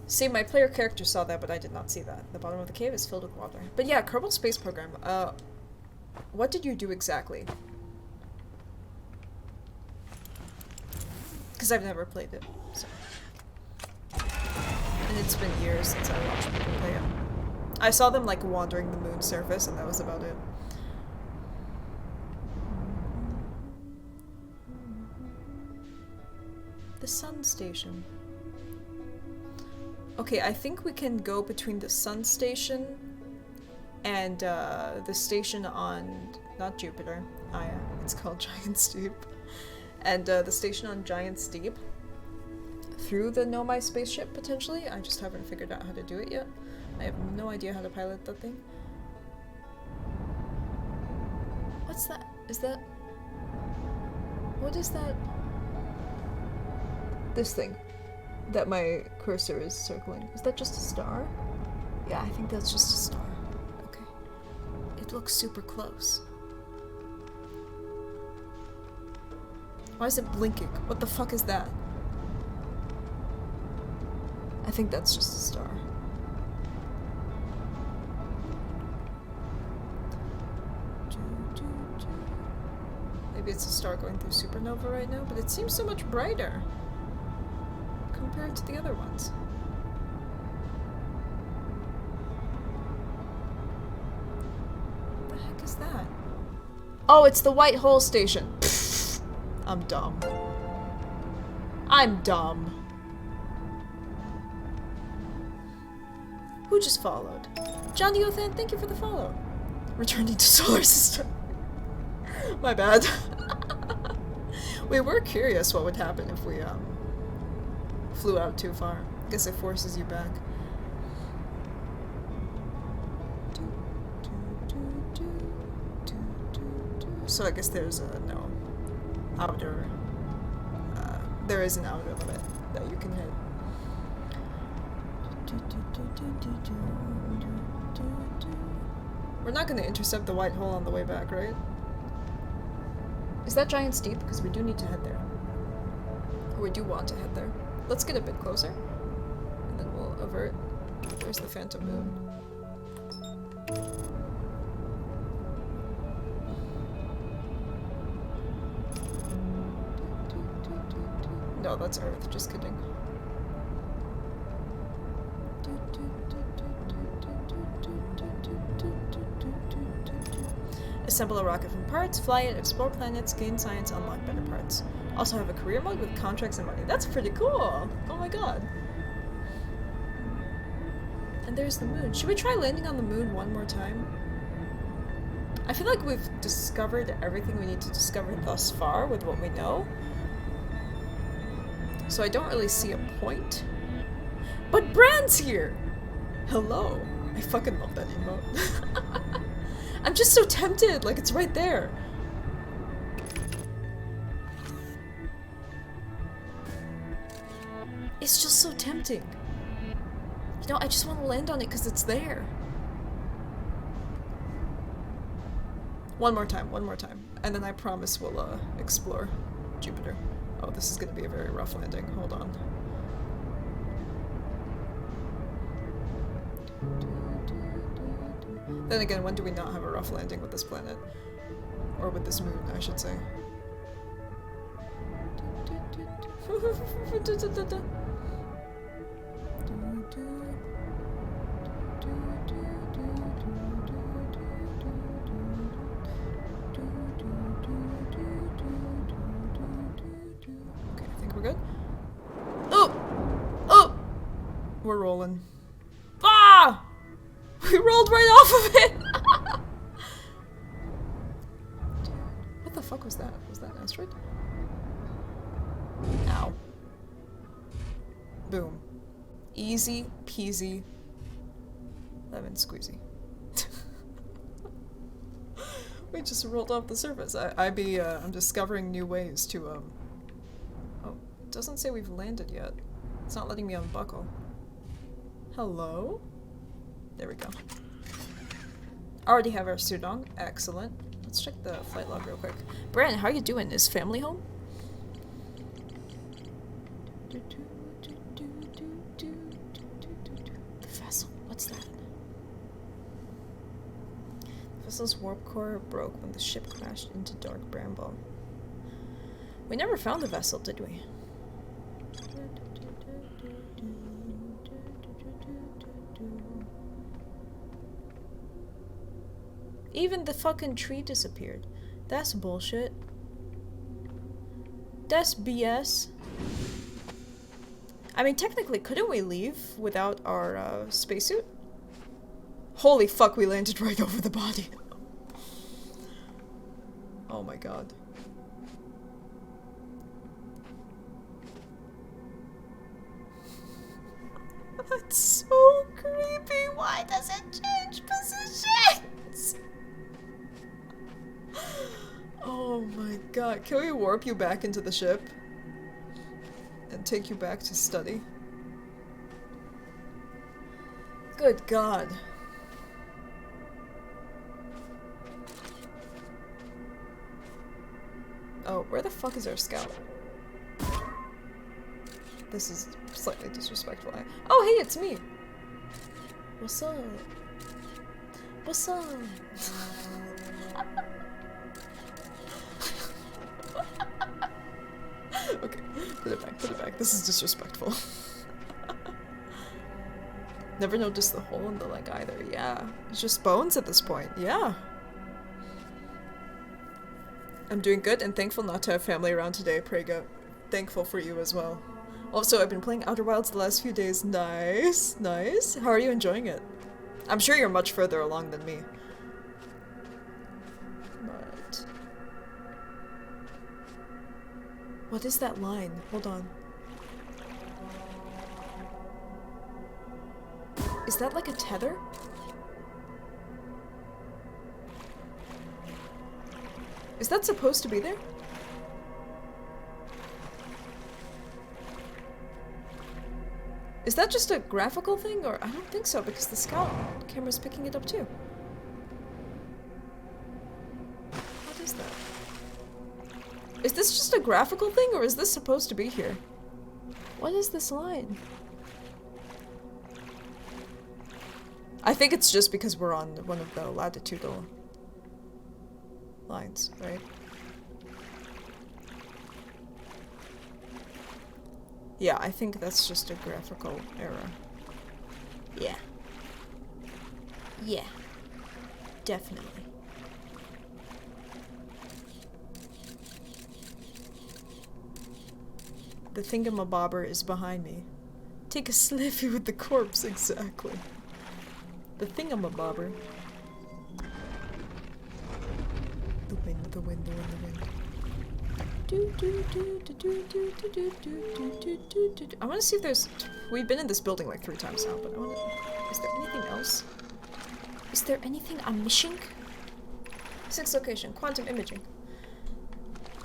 S1: See, my player character saw that, but I did not see that. The bottom of the cave is filled with water. But yeah, Kerbal Space Program. What did you do exactly? Because I've never played it, so. And it's been years since I watched people play it. I saw them, like, wandering the moon's surface, and that was about it. The sun station. Okay, I think we can go between the sun station and the station on, not Jupiter, it's called Giant's Deep, and the station on Giant's Deep through the Nomai spaceship, potentially. I just haven't figured out how to do it yet. I have no idea how to pilot that thing. What's that? Is that... What is that? This thing that my cursor is circling. Is that just a star? Yeah, I think that's just a star. Okay. It looks super close. Why is it blinking? What the fuck is that? I think that's just a star. Maybe it's a star going through supernova right now, but it seems so much brighter compared to the other ones. What the heck is that? Oh, it's the White Hole Station. Pfft. I'm dumb. I'm dumb. Who just followed? John Diothan, thank you for the follow. Returning to solar system. My bad. We were curious what would happen if we, flew out too far. Guess it forces you back. So I guess there's a, no, outer, there is an outer limit that you can hit. We're not going to intercept the white hole on the way back, right? Is that Giant's Deep? Because we do need to head there. Or we do want to head there. Let's get a bit closer. And then we'll avert. There's the Phantom Moon. No, that's Earth. Just kidding. Assemble a rocket from parts, fly it, explore planets, gain science, unlock better parts. Also have a career mode with contracts and money. That's pretty cool! Oh my god. And there's the moon. Should we try landing on the moon one more time? I feel like we've discovered everything we need to discover thus far with what we know. So I don't really see a point. But Bran's here! Hello. I fucking love that emote. I'm just so tempted, like it's right there. It's just so tempting. You know, I just want to land on it because it's there. One more time. And then I promise we'll, explore Jupiter. Oh, this is gonna be a very rough landing. Hold on. Then again, when do we not have a rough landing with this planet? Or with this moon, I should say. Okay, I think we're good. Oh! Oh! We're rolling. Ah! We rolled right off of it! What the fuck was that? Was that an asteroid? Ow. Boom. Easy peasy lemon squeezy. We just rolled off the surface. I'm discovering new ways to, Oh, it doesn't say we've landed yet. It's not letting me unbuckle. Hello? There we go. Already have our suit on. Excellent. Let's check the flight log real quick. Bran, how you doing? Is family home? The vessel. What's that? The vessel's warp core broke when the ship crashed into Dark Bramble. We never found the vessel, did we? Even the fucking tree disappeared. That's bullshit. That's BS. I mean, technically, couldn't we leave without our spacesuit? Holy fuck, we landed right over the body. Oh my god. That's so creepy. Why does it change positions? Oh my god. Can we warp you back into the ship? And take you back to study? Good god. Oh, where the fuck is our scout? This is slightly disrespectful. Oh, hey, it's me! What's up? What's up? Okay, put it back. This is disrespectful. Never noticed the hole in the leg either. Yeah, it's just bones at this point. Yeah. I'm doing good and thankful not to have family around today, Prega. Thankful for you as well. Also, I've been playing Outer Wilds the last few days. Nice, nice. How are you enjoying it? I'm sure you're much further along than me. But... what is that line? Hold on. Is that like a tether? Is that supposed to be there? Is that just a graphical thing, or I don't think so because the scout camera's picking it up too. What is that? Is this just a graphical thing, or is this supposed to be here? What is this line? I think it's just because we're on one of the latitudinal lines, right? Yeah, I think that's just a graphical error. Yeah. Yeah. Definitely. The thingamabobber is behind me. Take a sniffy with the corpse, exactly. The thingamabobber. The wind, the wind, the wind, the wind. I want to see if there's... We've been in this building like 3 times now, but I want to... Is there anything else? Is there anything I'm missing? 6th location, quantum imaging.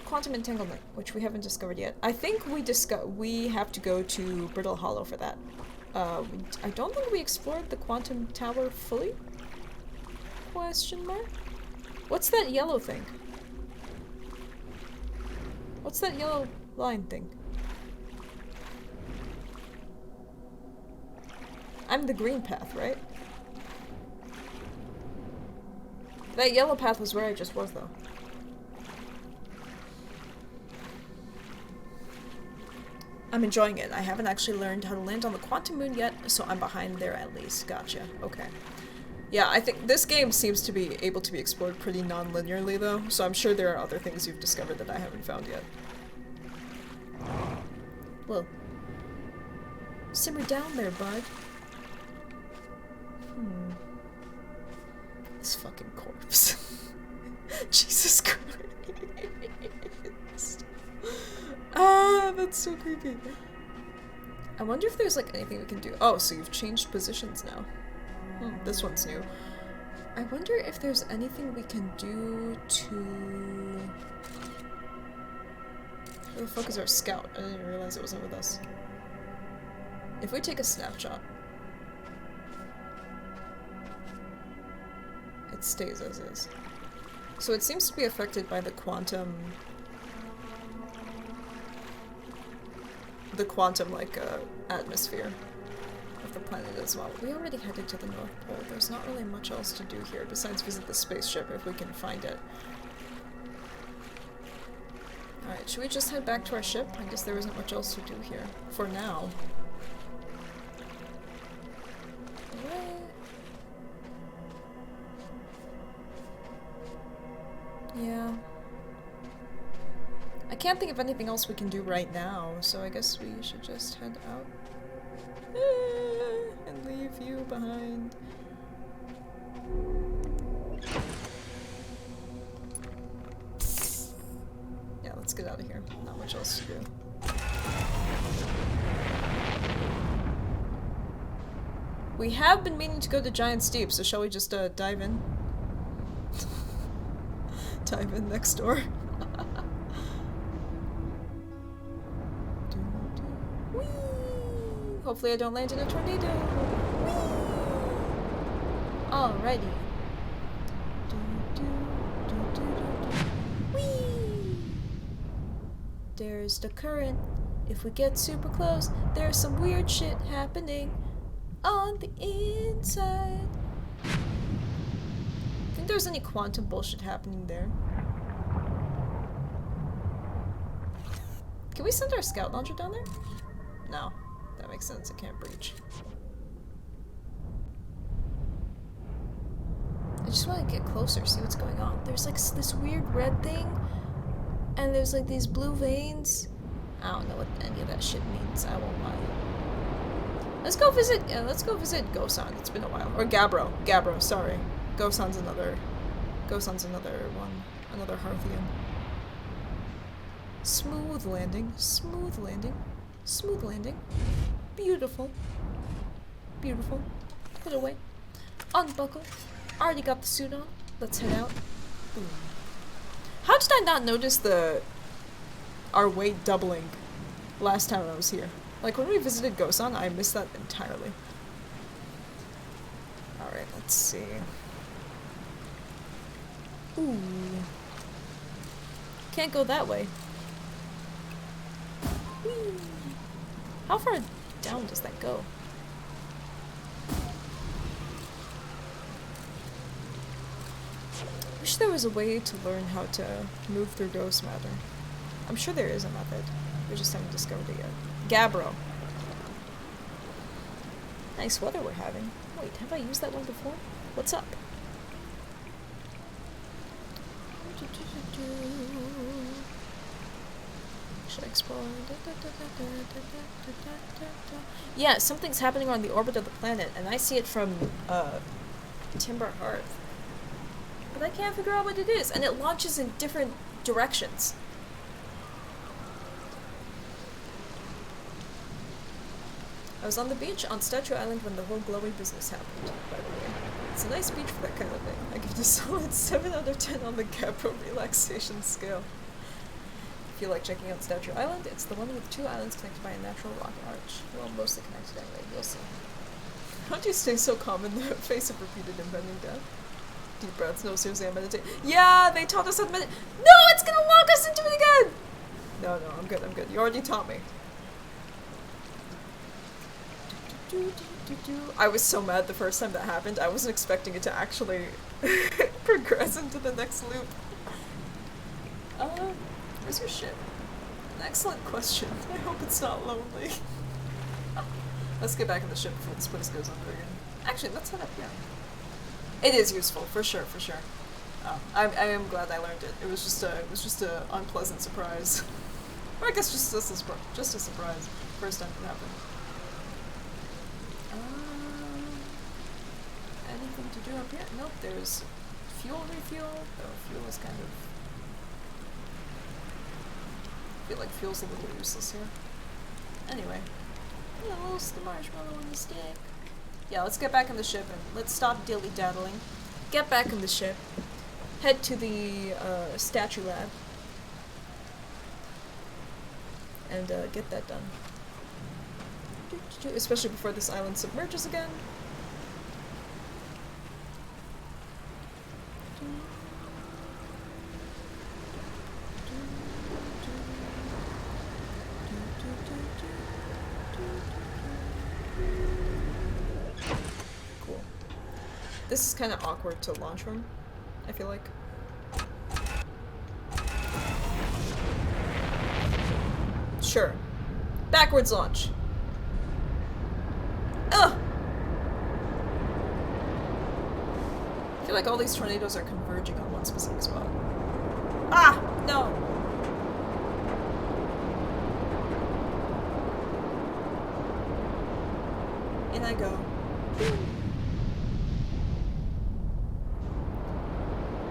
S1: Quantum entanglement, which we haven't discovered yet. I think we have to go to Brittle Hollow for that. I don't think we explored the quantum tower fully? Question mark? What's that yellow thing? What's that yellow line thing? I'm the green path, right? That yellow path was where I just was, though. I'm enjoying it. I haven't actually learned how to land on the quantum moon yet, so I'm behind there at least. Gotcha. Okay. Yeah, I think this game seems to be able to be explored pretty non-linearly, though, so I'm sure there are other things you've discovered that I haven't found yet. Well, simmer down there, bud. This fucking corpse. Jesus Christ. Ah, that's so creepy. I wonder if there's like anything we can do. Oh, so you've changed positions now. This one's new. I wonder if there's anything we can do to... Where the fuck is our scout? I didn't even realize it wasn't with us. If we take a snapshot, it stays as is. So it seems to be affected by the quantum like atmosphere of the planet as well. We already headed to the North Pole. There's not really much else to do here besides visit the spaceship if we can find it. Alright, should we just head back to our ship? I guess there isn't much else to do here. For now. Yeah. I can't think of anything else we can do right now, so I guess we should just head out. And leave you behind. Yeah, let's get out of here. Not much else to do. We have been meaning to go to Giant Steep, so shall we just dive in? Dive in next door. Whee! Hopefully I don't land in a tornado. Whee! Alrighty. Whee! There's the current. If we get super close, there's some weird shit happening on the inside. Think there's any quantum bullshit happening there? Can we send our scout launcher down there? No. That makes sense. It can't breach. I just want to get closer, see what's going on. There's like this weird red thing, and there's like these blue veins. I don't know what any of that shit means. I won't lie. Let's go visit Gosan. It's been a while. Or Gabbro. Gabbro, sorry. Gosan's another one. Another Harthian. Smooth landing. Smooth landing. Smooth landing. Beautiful. Beautiful. Put away. Unbuckle. Already got the suit on. Let's head out. Boom. How did I not notice our weight doubling last time I was here? Like when we visited Gosan, I missed that entirely. Alright, let's see. Ooh. Can't go that way. Whee. How far down does that go? Wish there was a way to learn how to move through ghost matter. I'm sure there is a method. We just haven't discovered it yet. Gabbro. Nice weather we're having. Wait, have I used that one before? What's up? Should I explore? Yeah, something's happening on the orbit of the planet, and I see it from Timber Hearth. But I can't figure out what it is, and it launches in different directions. I was on the beach on Statue Island when the whole glowy business happened, by the way. It's a nice beach for that kind of thing. I give it a solid 7 out of 10 on the Gabbro relaxation scale. If you like checking out Statue Island, it's the one with 2 islands connected by a natural rock arch. Well, mostly connected anyway, you'll see. How do you stay so calm in the face of repeated impending death? Deep breaths, no, seriously, I meditate. Yeah, they taught us how to meditate. No, it's gonna lock us into it again! No, I'm good. You already taught me. I was so mad the first time that happened. I wasn't expecting it to actually progress into the next loop. Where's your ship? An excellent question. I hope it's not lonely. Let's get back in the ship before this place goes under again. Actually, let's head up here. It is useful, for sure. Oh, I am glad I learned it. It was just a unpleasant surprise. Or I guess just a surprise. First time it happened. Anything to do up here? Nope, there's fuel refuel, though fuel is kind of... I feel like fuel's a little useless here. Anyway. Yeah, roast the marshmallow on the stick. Yeah, let's get back in the ship and let's stop dilly-daddling. Get back in the ship. Head to the statue lab. And get that done. Especially before this island submerges again. Cool. This is kind of awkward to launch from, I feel like. Sure. Backwards launch. Ugh! I feel like all these tornadoes are converging on one specific spot. Ah! No! In I go.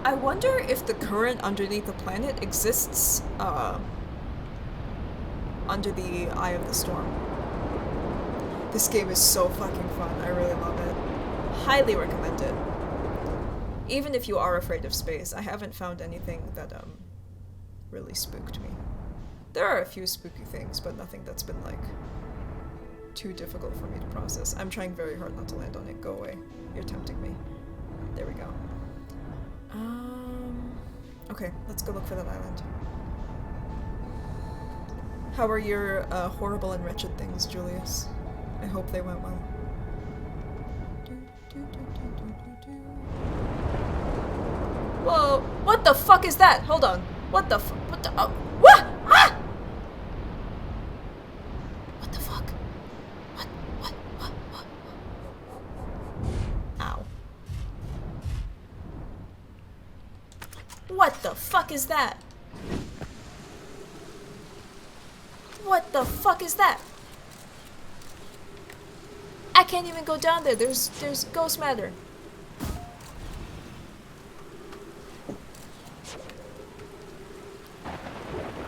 S1: I wonder if the current underneath the planet exists, under the eye of the storm. This game is so fucking fun. I really love it. Highly recommend it. Even if you are afraid of space, I haven't found anything that, really spooked me. There are a few spooky things, but nothing that's been, like, too difficult for me to process. I'm trying very hard not to land on it. Go away. You're tempting me. There we go. Okay, let's go look for that island. How are your, horrible and wretched things, Julius? I hope they went well. Whoa! What the fuck is that? Hold on. What the fuck? What the- oh, what? Ah! What the fuck? What? Ow. What the fuck is that? What the fuck is that? I can't even go down there. There's ghost matter.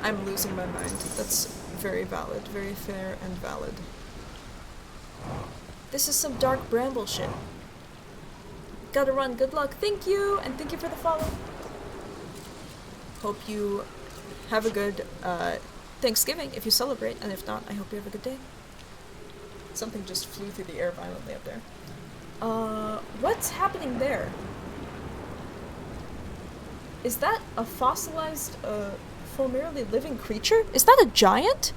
S1: I'm losing my mind. That's very valid, very fair and valid. This is some dark bramble shit. Gotta run. Good luck. Thank you, and thank you for the follow. Hope you have a good Thanksgiving if you celebrate, and if not, I hope you have a good day. Something just flew through the air violently up there. What's happening there? Is that a fossilized, fulmerally living creature? Is that a giant?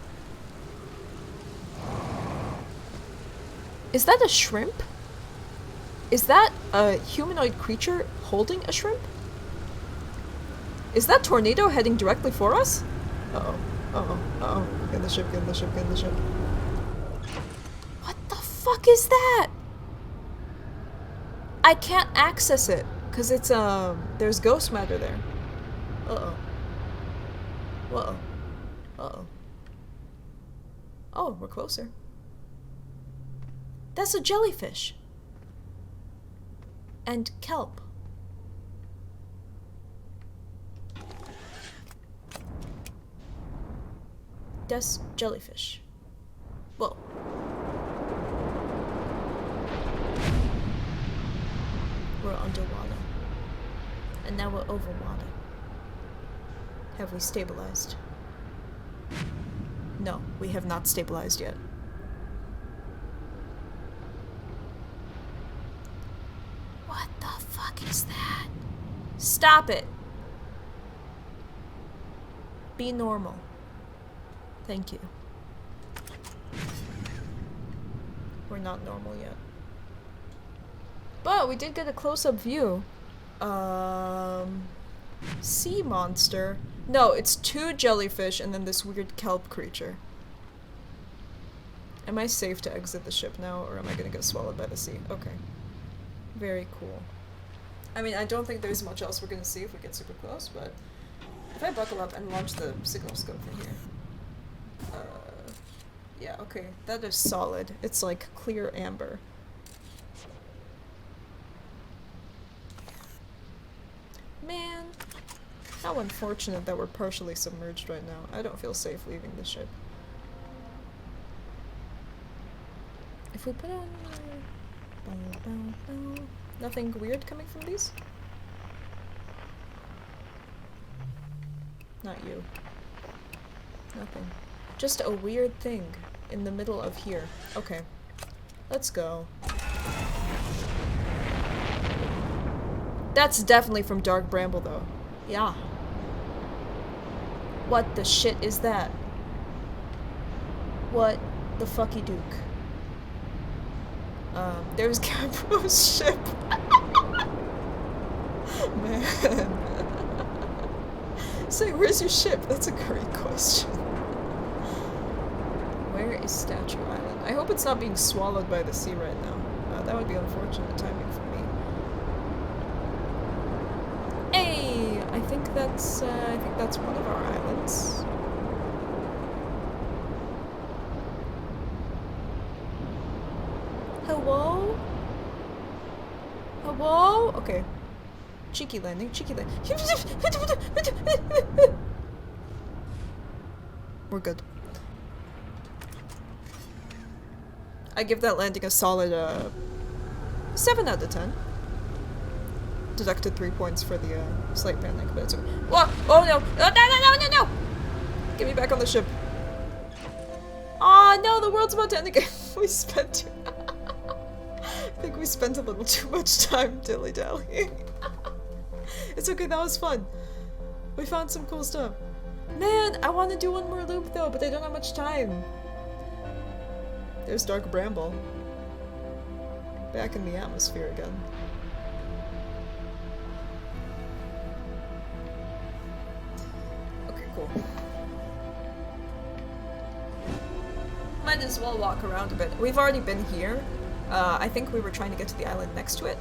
S1: Is that a shrimp? Is that a humanoid creature holding a shrimp? Is that tornado heading directly for us? Uh-oh. Uh-oh, uh-oh. Get in the ship, get in the ship, get in the ship. What the fuck is that? I can't access it, because it's, there's ghost matter there. Uh-oh. Uh-oh. Uh-oh. Oh, we're closer. That's a jellyfish. And kelp. That's jellyfish. Whoa. We're underwater. And now we're over water. Have we stabilized? No, we have not stabilized yet. What the fuck is that? Stop it! Be normal. Thank you. We're not normal yet. But we did get a close-up view. Sea monster. No, it's 2 jellyfish and then this weird kelp creature. Am I safe to exit the ship now, or am I gonna get swallowed by the sea? Okay. Very cool. I mean, I don't think there's much else we're gonna see if we get super close, but if I buckle up and launch the signal scope from here. Yeah, okay. That is solid. It's like clear amber. Man, how unfortunate that we're partially submerged right now. I don't feel safe leaving the ship. If we put on... Nothing weird coming from these? Not you. Nothing. Just a weird thing in the middle of here. Okay. Let's go. That's definitely from Dark Bramble, though. Yeah. What the shit is that? What the fucky duke? There's Gabbro's ship. Man. Say, where's your ship? That's a great question. Where is Statue Island? I hope it's not being swallowed by the sea right now. That would be unfortunate timing for me. Hey! I think that's one of our islands. Hello? Hello? Okay. Cheeky landing, cheeky landing. We're good. I give that landing a solid, 7 out of 10. Deducted 3 points for the, slight panic, but it's okay. Whoa! Oh no! No! Get me back on the ship. Aw, no, the world's about to end again. We spent I think we spent a little too much time dilly-dallying. It's okay, that was fun. We found some cool stuff. Man, I want to do one more loop though, but I don't have much time. There's Dark Bramble. Back in the atmosphere again. Okay, cool. Might as well walk around a bit. We've already been here. I think we were trying to get to the island next to it.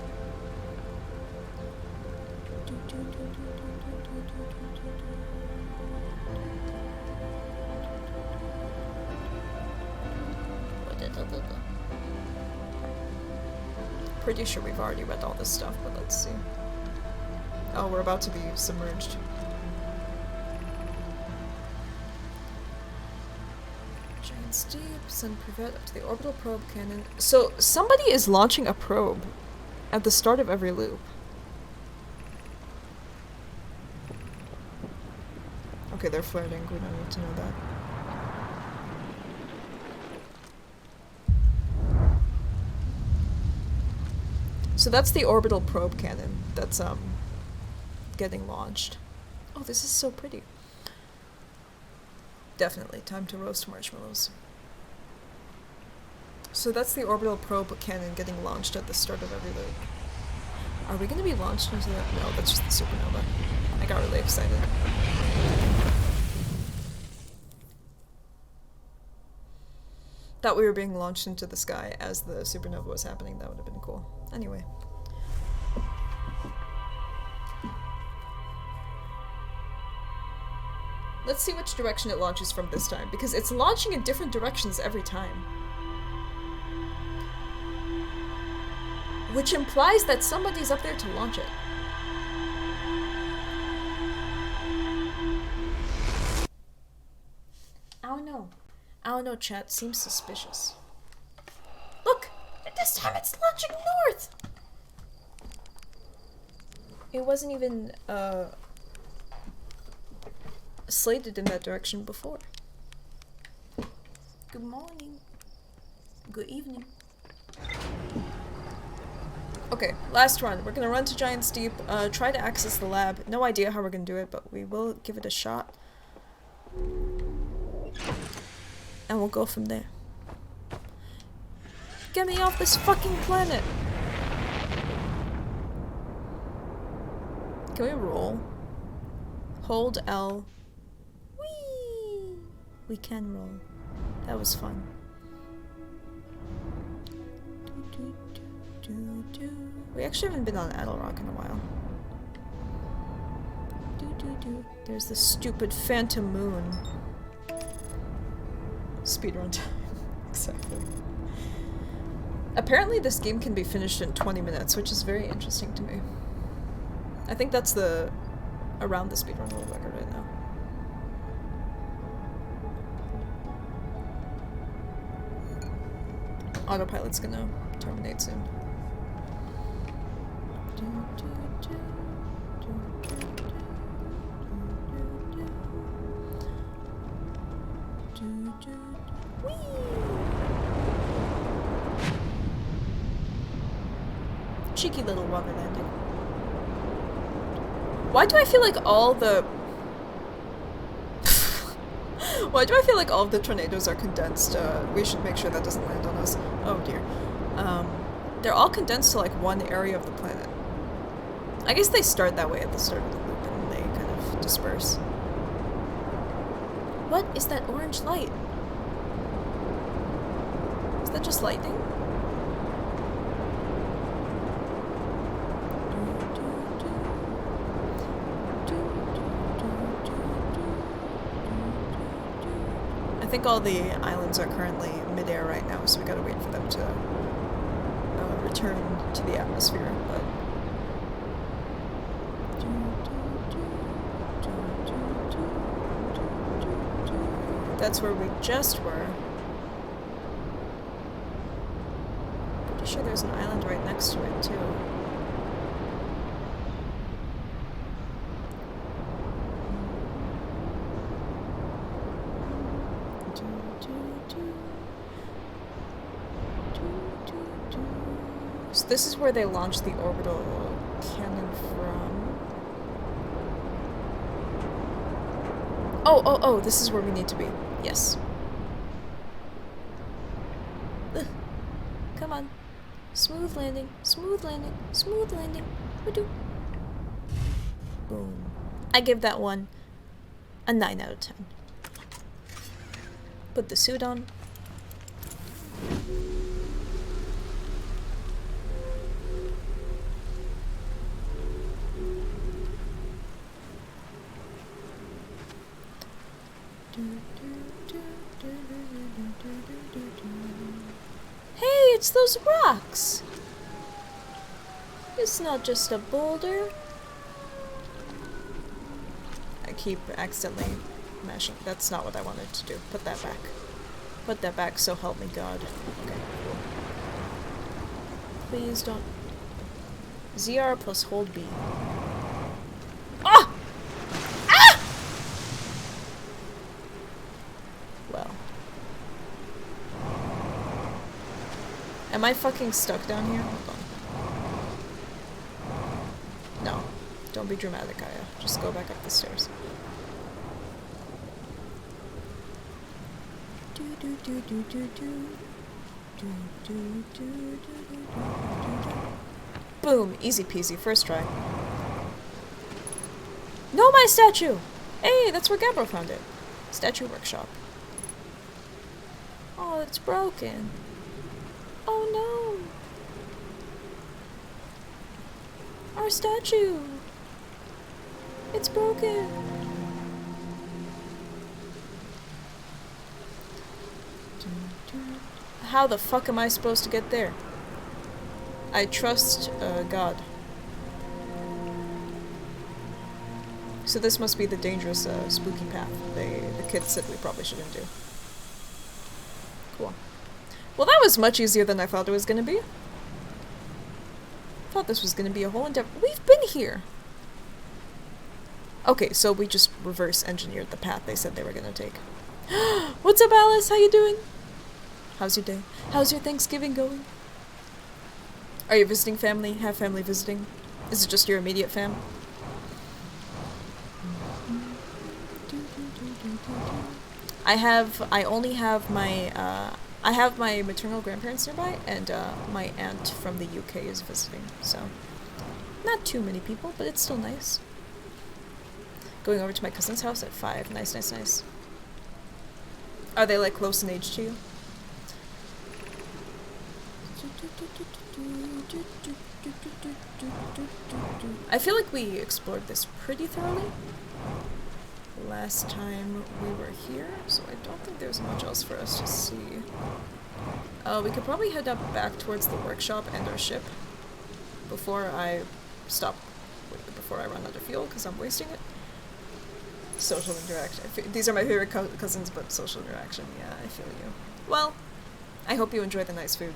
S1: Pretty sure we've already read all this stuff, but let's see. Oh, we're about to be submerged. Giant's Deep, send Privet up to the orbital probe cannon. So, somebody is launching a probe at the start of every loop. Okay, they're flirting. We don't need to know that. So that's the orbital probe cannon that's, getting launched. Oh, this is so pretty. Definitely time to roast marshmallows. So that's the orbital probe cannon getting launched at the start of every loop. Are we gonna be launched into that? No, that's just the supernova. I got really excited. Thought we were being launched into the sky as the supernova was happening. That would have been cool. Anyway. Let's see which direction it launches from this time, because it's launching in different directions every time. Which implies that somebody's up there to launch it. I don't know, chat. Seems suspicious. Look! This time it's launching north! It wasn't even, slated in that direction before. Good morning. Good evening. Okay, last run. We're gonna run to Giant Steep, try to access the lab. No idea how we're gonna do it, but we will give it a shot. And we'll go from there. Get me off this fucking planet! Can we roll? Hold L. Whee! We can roll. That was fun. We actually haven't been on Adelrock in a while. There's the stupid phantom moon. Speedrun time. Exactly. Apparently this game can be finished in 20 minutes, which is very interesting to me. I think that's around the speedrun world record right now. Autopilot's gonna terminate soon. Whee! Cheeky little rubber landing. Why do I feel like all the why do I feel like all of the tornadoes are condensed? We should make sure that doesn't land on us. Oh dear. They're all condensed to like one area of the planet. I guess they start that way at the start of the loop and they kind of disperse. What is that orange light? Is that just lightning? I think all the islands are currently mid-air right now, so we gotta wait for them to return to the atmosphere, but... That's where we just were. Pretty sure there's an island right next to it, too. So this is where they launched the orbital cannon from. Oh, this is where we need to be. Yes. Ugh. Come on. Smooth landing, smooth landing, smooth landing. Woo-doo. Boom. I give that one a 9 out of 10. Put the suit on. Hey, it's those rocks! It's not just a boulder. I keep accidentally mashing. That's not what I wanted to do. Put that back. Put that back, so help me God. Okay, cool. Please don't. ZR plus hold B. Ah! Ah! Well. Am I fucking stuck down here? Hold on. No. Don't be dramatic, Aya. Just go back up the stairs. Boom! Easy peasy. First try. No, my statue! Hey, that's where Gabro found it. Statue workshop. Oh, it's broken. Oh no. Our statue. It's broken. How the fuck am I supposed to get there? I trust God. So this must be the dangerous, spooky path the kids said we probably shouldn't do. Cool. Well, that was much easier than I thought it was gonna be. Thought this was gonna be a whole endeavor. We've been here! Okay, so we just reverse engineered the path they said they were gonna take. What's up, Alice? How you doing? How's your day? How's your Thanksgiving going? Are you visiting family? Have family visiting? Is it just your immediate fam? I only have my, I have my maternal grandparents nearby, and, my aunt from the UK is visiting, so. Not too many people, but it's still nice. Going over to my cousin's house at 5. Nice, nice, nice. Are they, like, close in age to you? I feel like we explored this pretty thoroughly last time we were here, so I don't think there's much else for us to see. We could probably head up back towards the workshop and our ship before I run out of fuel, because I'm wasting it. Social interaction. These are my favorite cousins, but social interaction. Yeah, I feel you. Well, I hope you enjoy the nice food.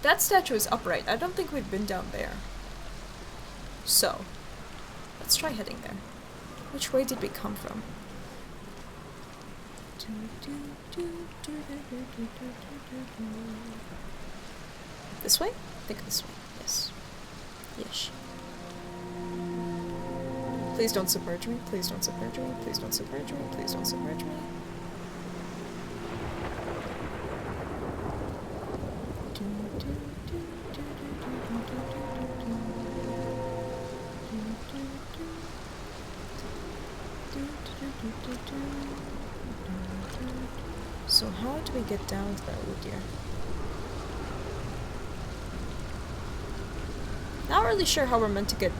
S1: That statue is upright. I don't think we've been down there. So, let's try heading there. Which way did we come from? This way? I think this way. Yes. Yes. Please don't submerge me. Please don't submerge me. Please don't submerge me. Please don't submerge me. So how do we get down to that wood deer? Not really sure how we're meant to get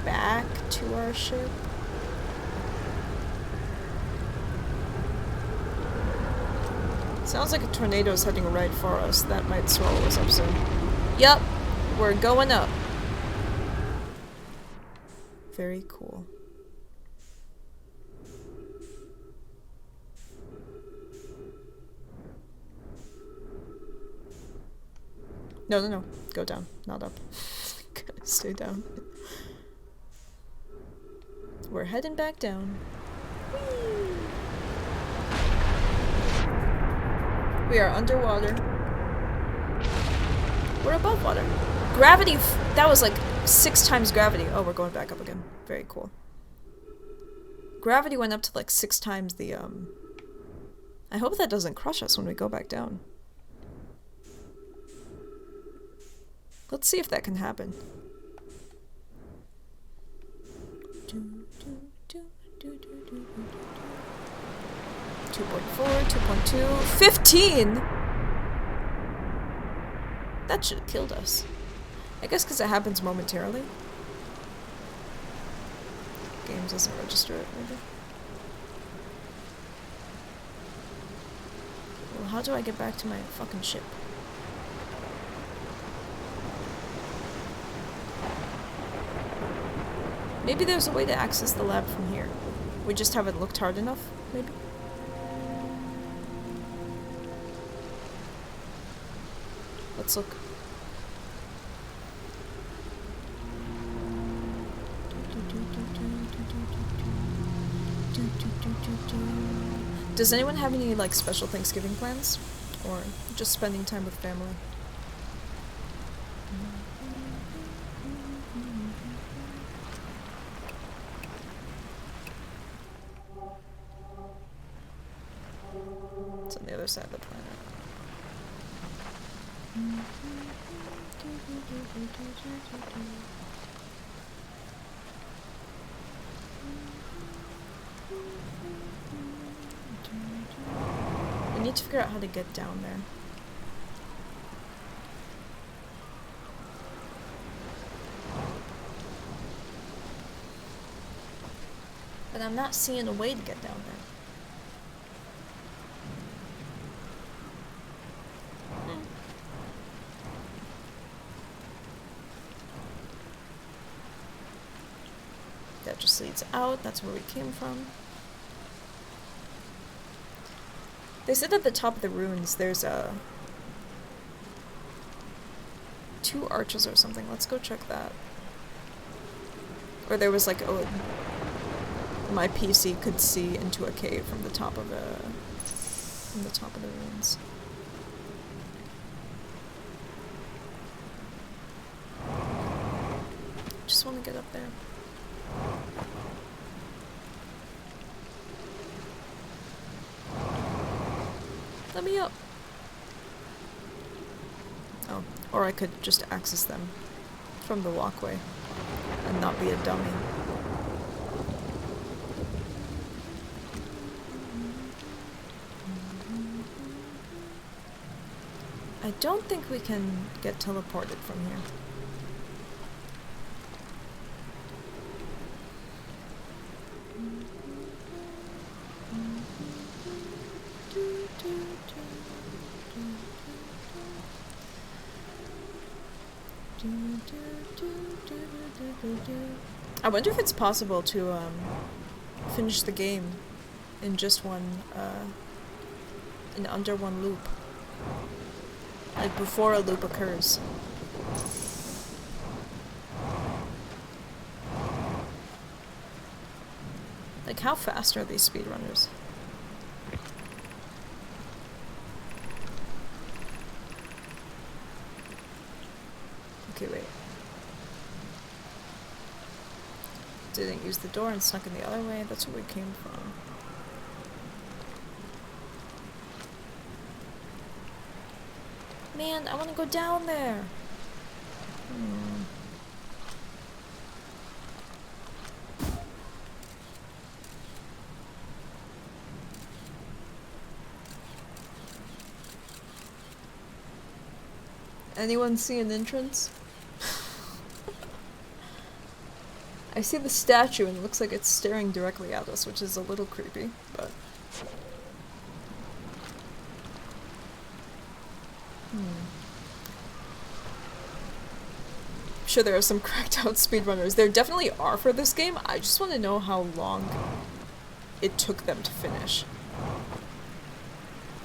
S1: back to our ship. Sounds like a tornado is heading right for us. That might swallow us up soon. Yup, we're going up. Very cool. No, no, no. Go down, not up. Gotta stay down. We're heading back down. Whee! We are underwater. We're above water. Gravity, that was like 6 times gravity. Oh, we're going back up again. Very cool. Gravity went up to like 6 times the, I hope that doesn't crush us when we go back down. Let's see if that can happen. 2.4, 2.2, 15! That should have killed us. I guess because it happens momentarily. Games doesn't register it, maybe. Well, how do I get back to my fucking ship? Maybe there's a way to access the lab from here. We just haven't looked hard enough, maybe? Let's look. Does anyone have any, like, special Thanksgiving plans? Or just spending time with family? It's on the other side of the planet. to figure out how to get down there. But I'm not seeing a way to get down there. That just leads out. That's where we came from. They said at the top of the ruins there's two arches or something. Let's go check that. Or there was like my PC could see into a cave from the top of the ruins. Just want to get up there. Let me up. Oh, or I could just access them from the walkway and not be a dummy. I don't think we can get teleported from here. I wonder if it's possible to finish the game in just one, in under one loop. Like before a loop occurs. Like how fast are these speedrunners? Okay, wait. Didn't use the door and snuck in the other way. That's where we came from. Man, I want to go down there. Anyone see an entrance? I see the statue and it looks like it's staring directly at us, which is a little creepy, but... I'm sure there are some cracked out speedrunners. There definitely are for this game. I just want to know how long it took them to finish.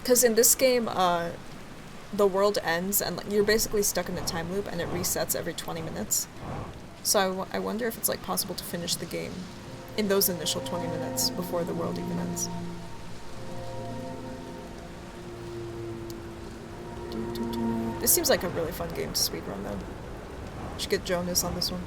S1: Because in this game, the world ends and you're basically stuck in a time loop and it resets every 20 minutes. So I wonder if it's like possible to finish the game in those initial 20 minutes before the world even ends. This seems like a really fun game to speedrun though. Should get Jonas on this one.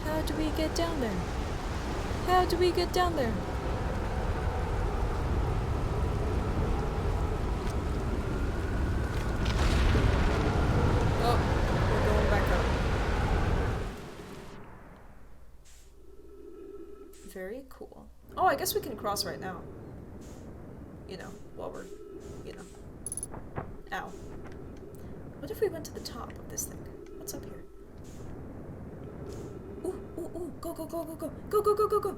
S1: How do we get down there? How do we get down there? Very cool. Oh, I guess we can cross right now. You know, while we're, you know. Ow. What if we went to the top of this thing? What's up here? Ooh, ooh, ooh. Go, go, go, go, go. Go, go, go, go, go.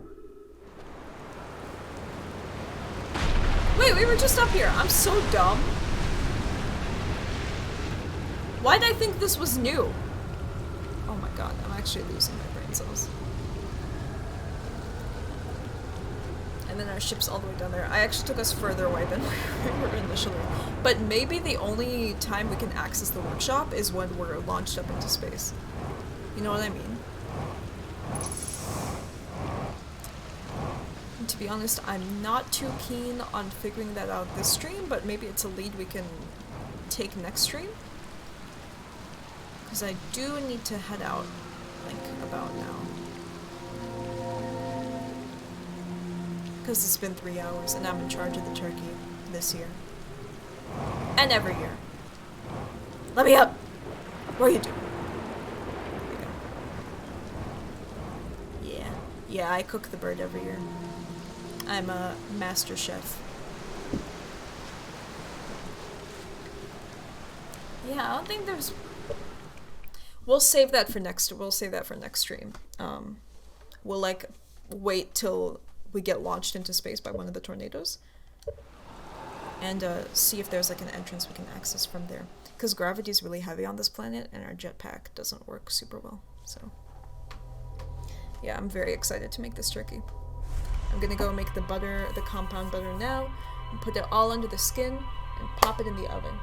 S1: Wait, we were just up here. I'm so dumb. Why'd I think this was new? Oh my god, I'm actually losing my brain cells. And then our ship's all the way down there. I actually took us further away than we were initially. But maybe the only time we can access the workshop is when we're launched up into space. You know what I mean? And to be honest, I'm not too keen on figuring that out this stream, but maybe it's a lead we can take next stream. Because I do need to head out, like, about now. Because it's been 3 hours and I'm in charge of the turkey this year. And every year. Let me up! What are you doing? Yeah, I cook the bird every year. I'm a master chef. Yeah, I don't think there's... We'll save that for next stream. We'll like wait till we get launched into space by one of the tornadoes and see if there's like an entrance we can access from there. Because gravity is really heavy on this planet and our jetpack doesn't work super well. So yeah, I'm very excited to make this turkey. I'm gonna go make the butter, the compound butter now, and put it all under the skin and pop it in the oven.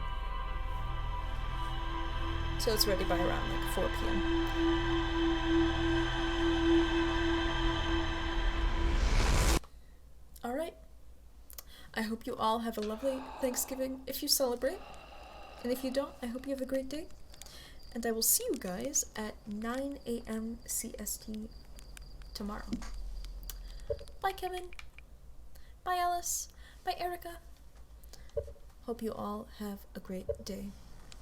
S1: So it's ready by around like 4 p.m. Alright. I hope you all have a lovely Thanksgiving if you celebrate. And if you don't, I hope you have a great day. And I will see you guys at 9 a.m. CST tomorrow. Bye, Kevin. Bye, Alice. Bye, Erica. Hope you all have a great day.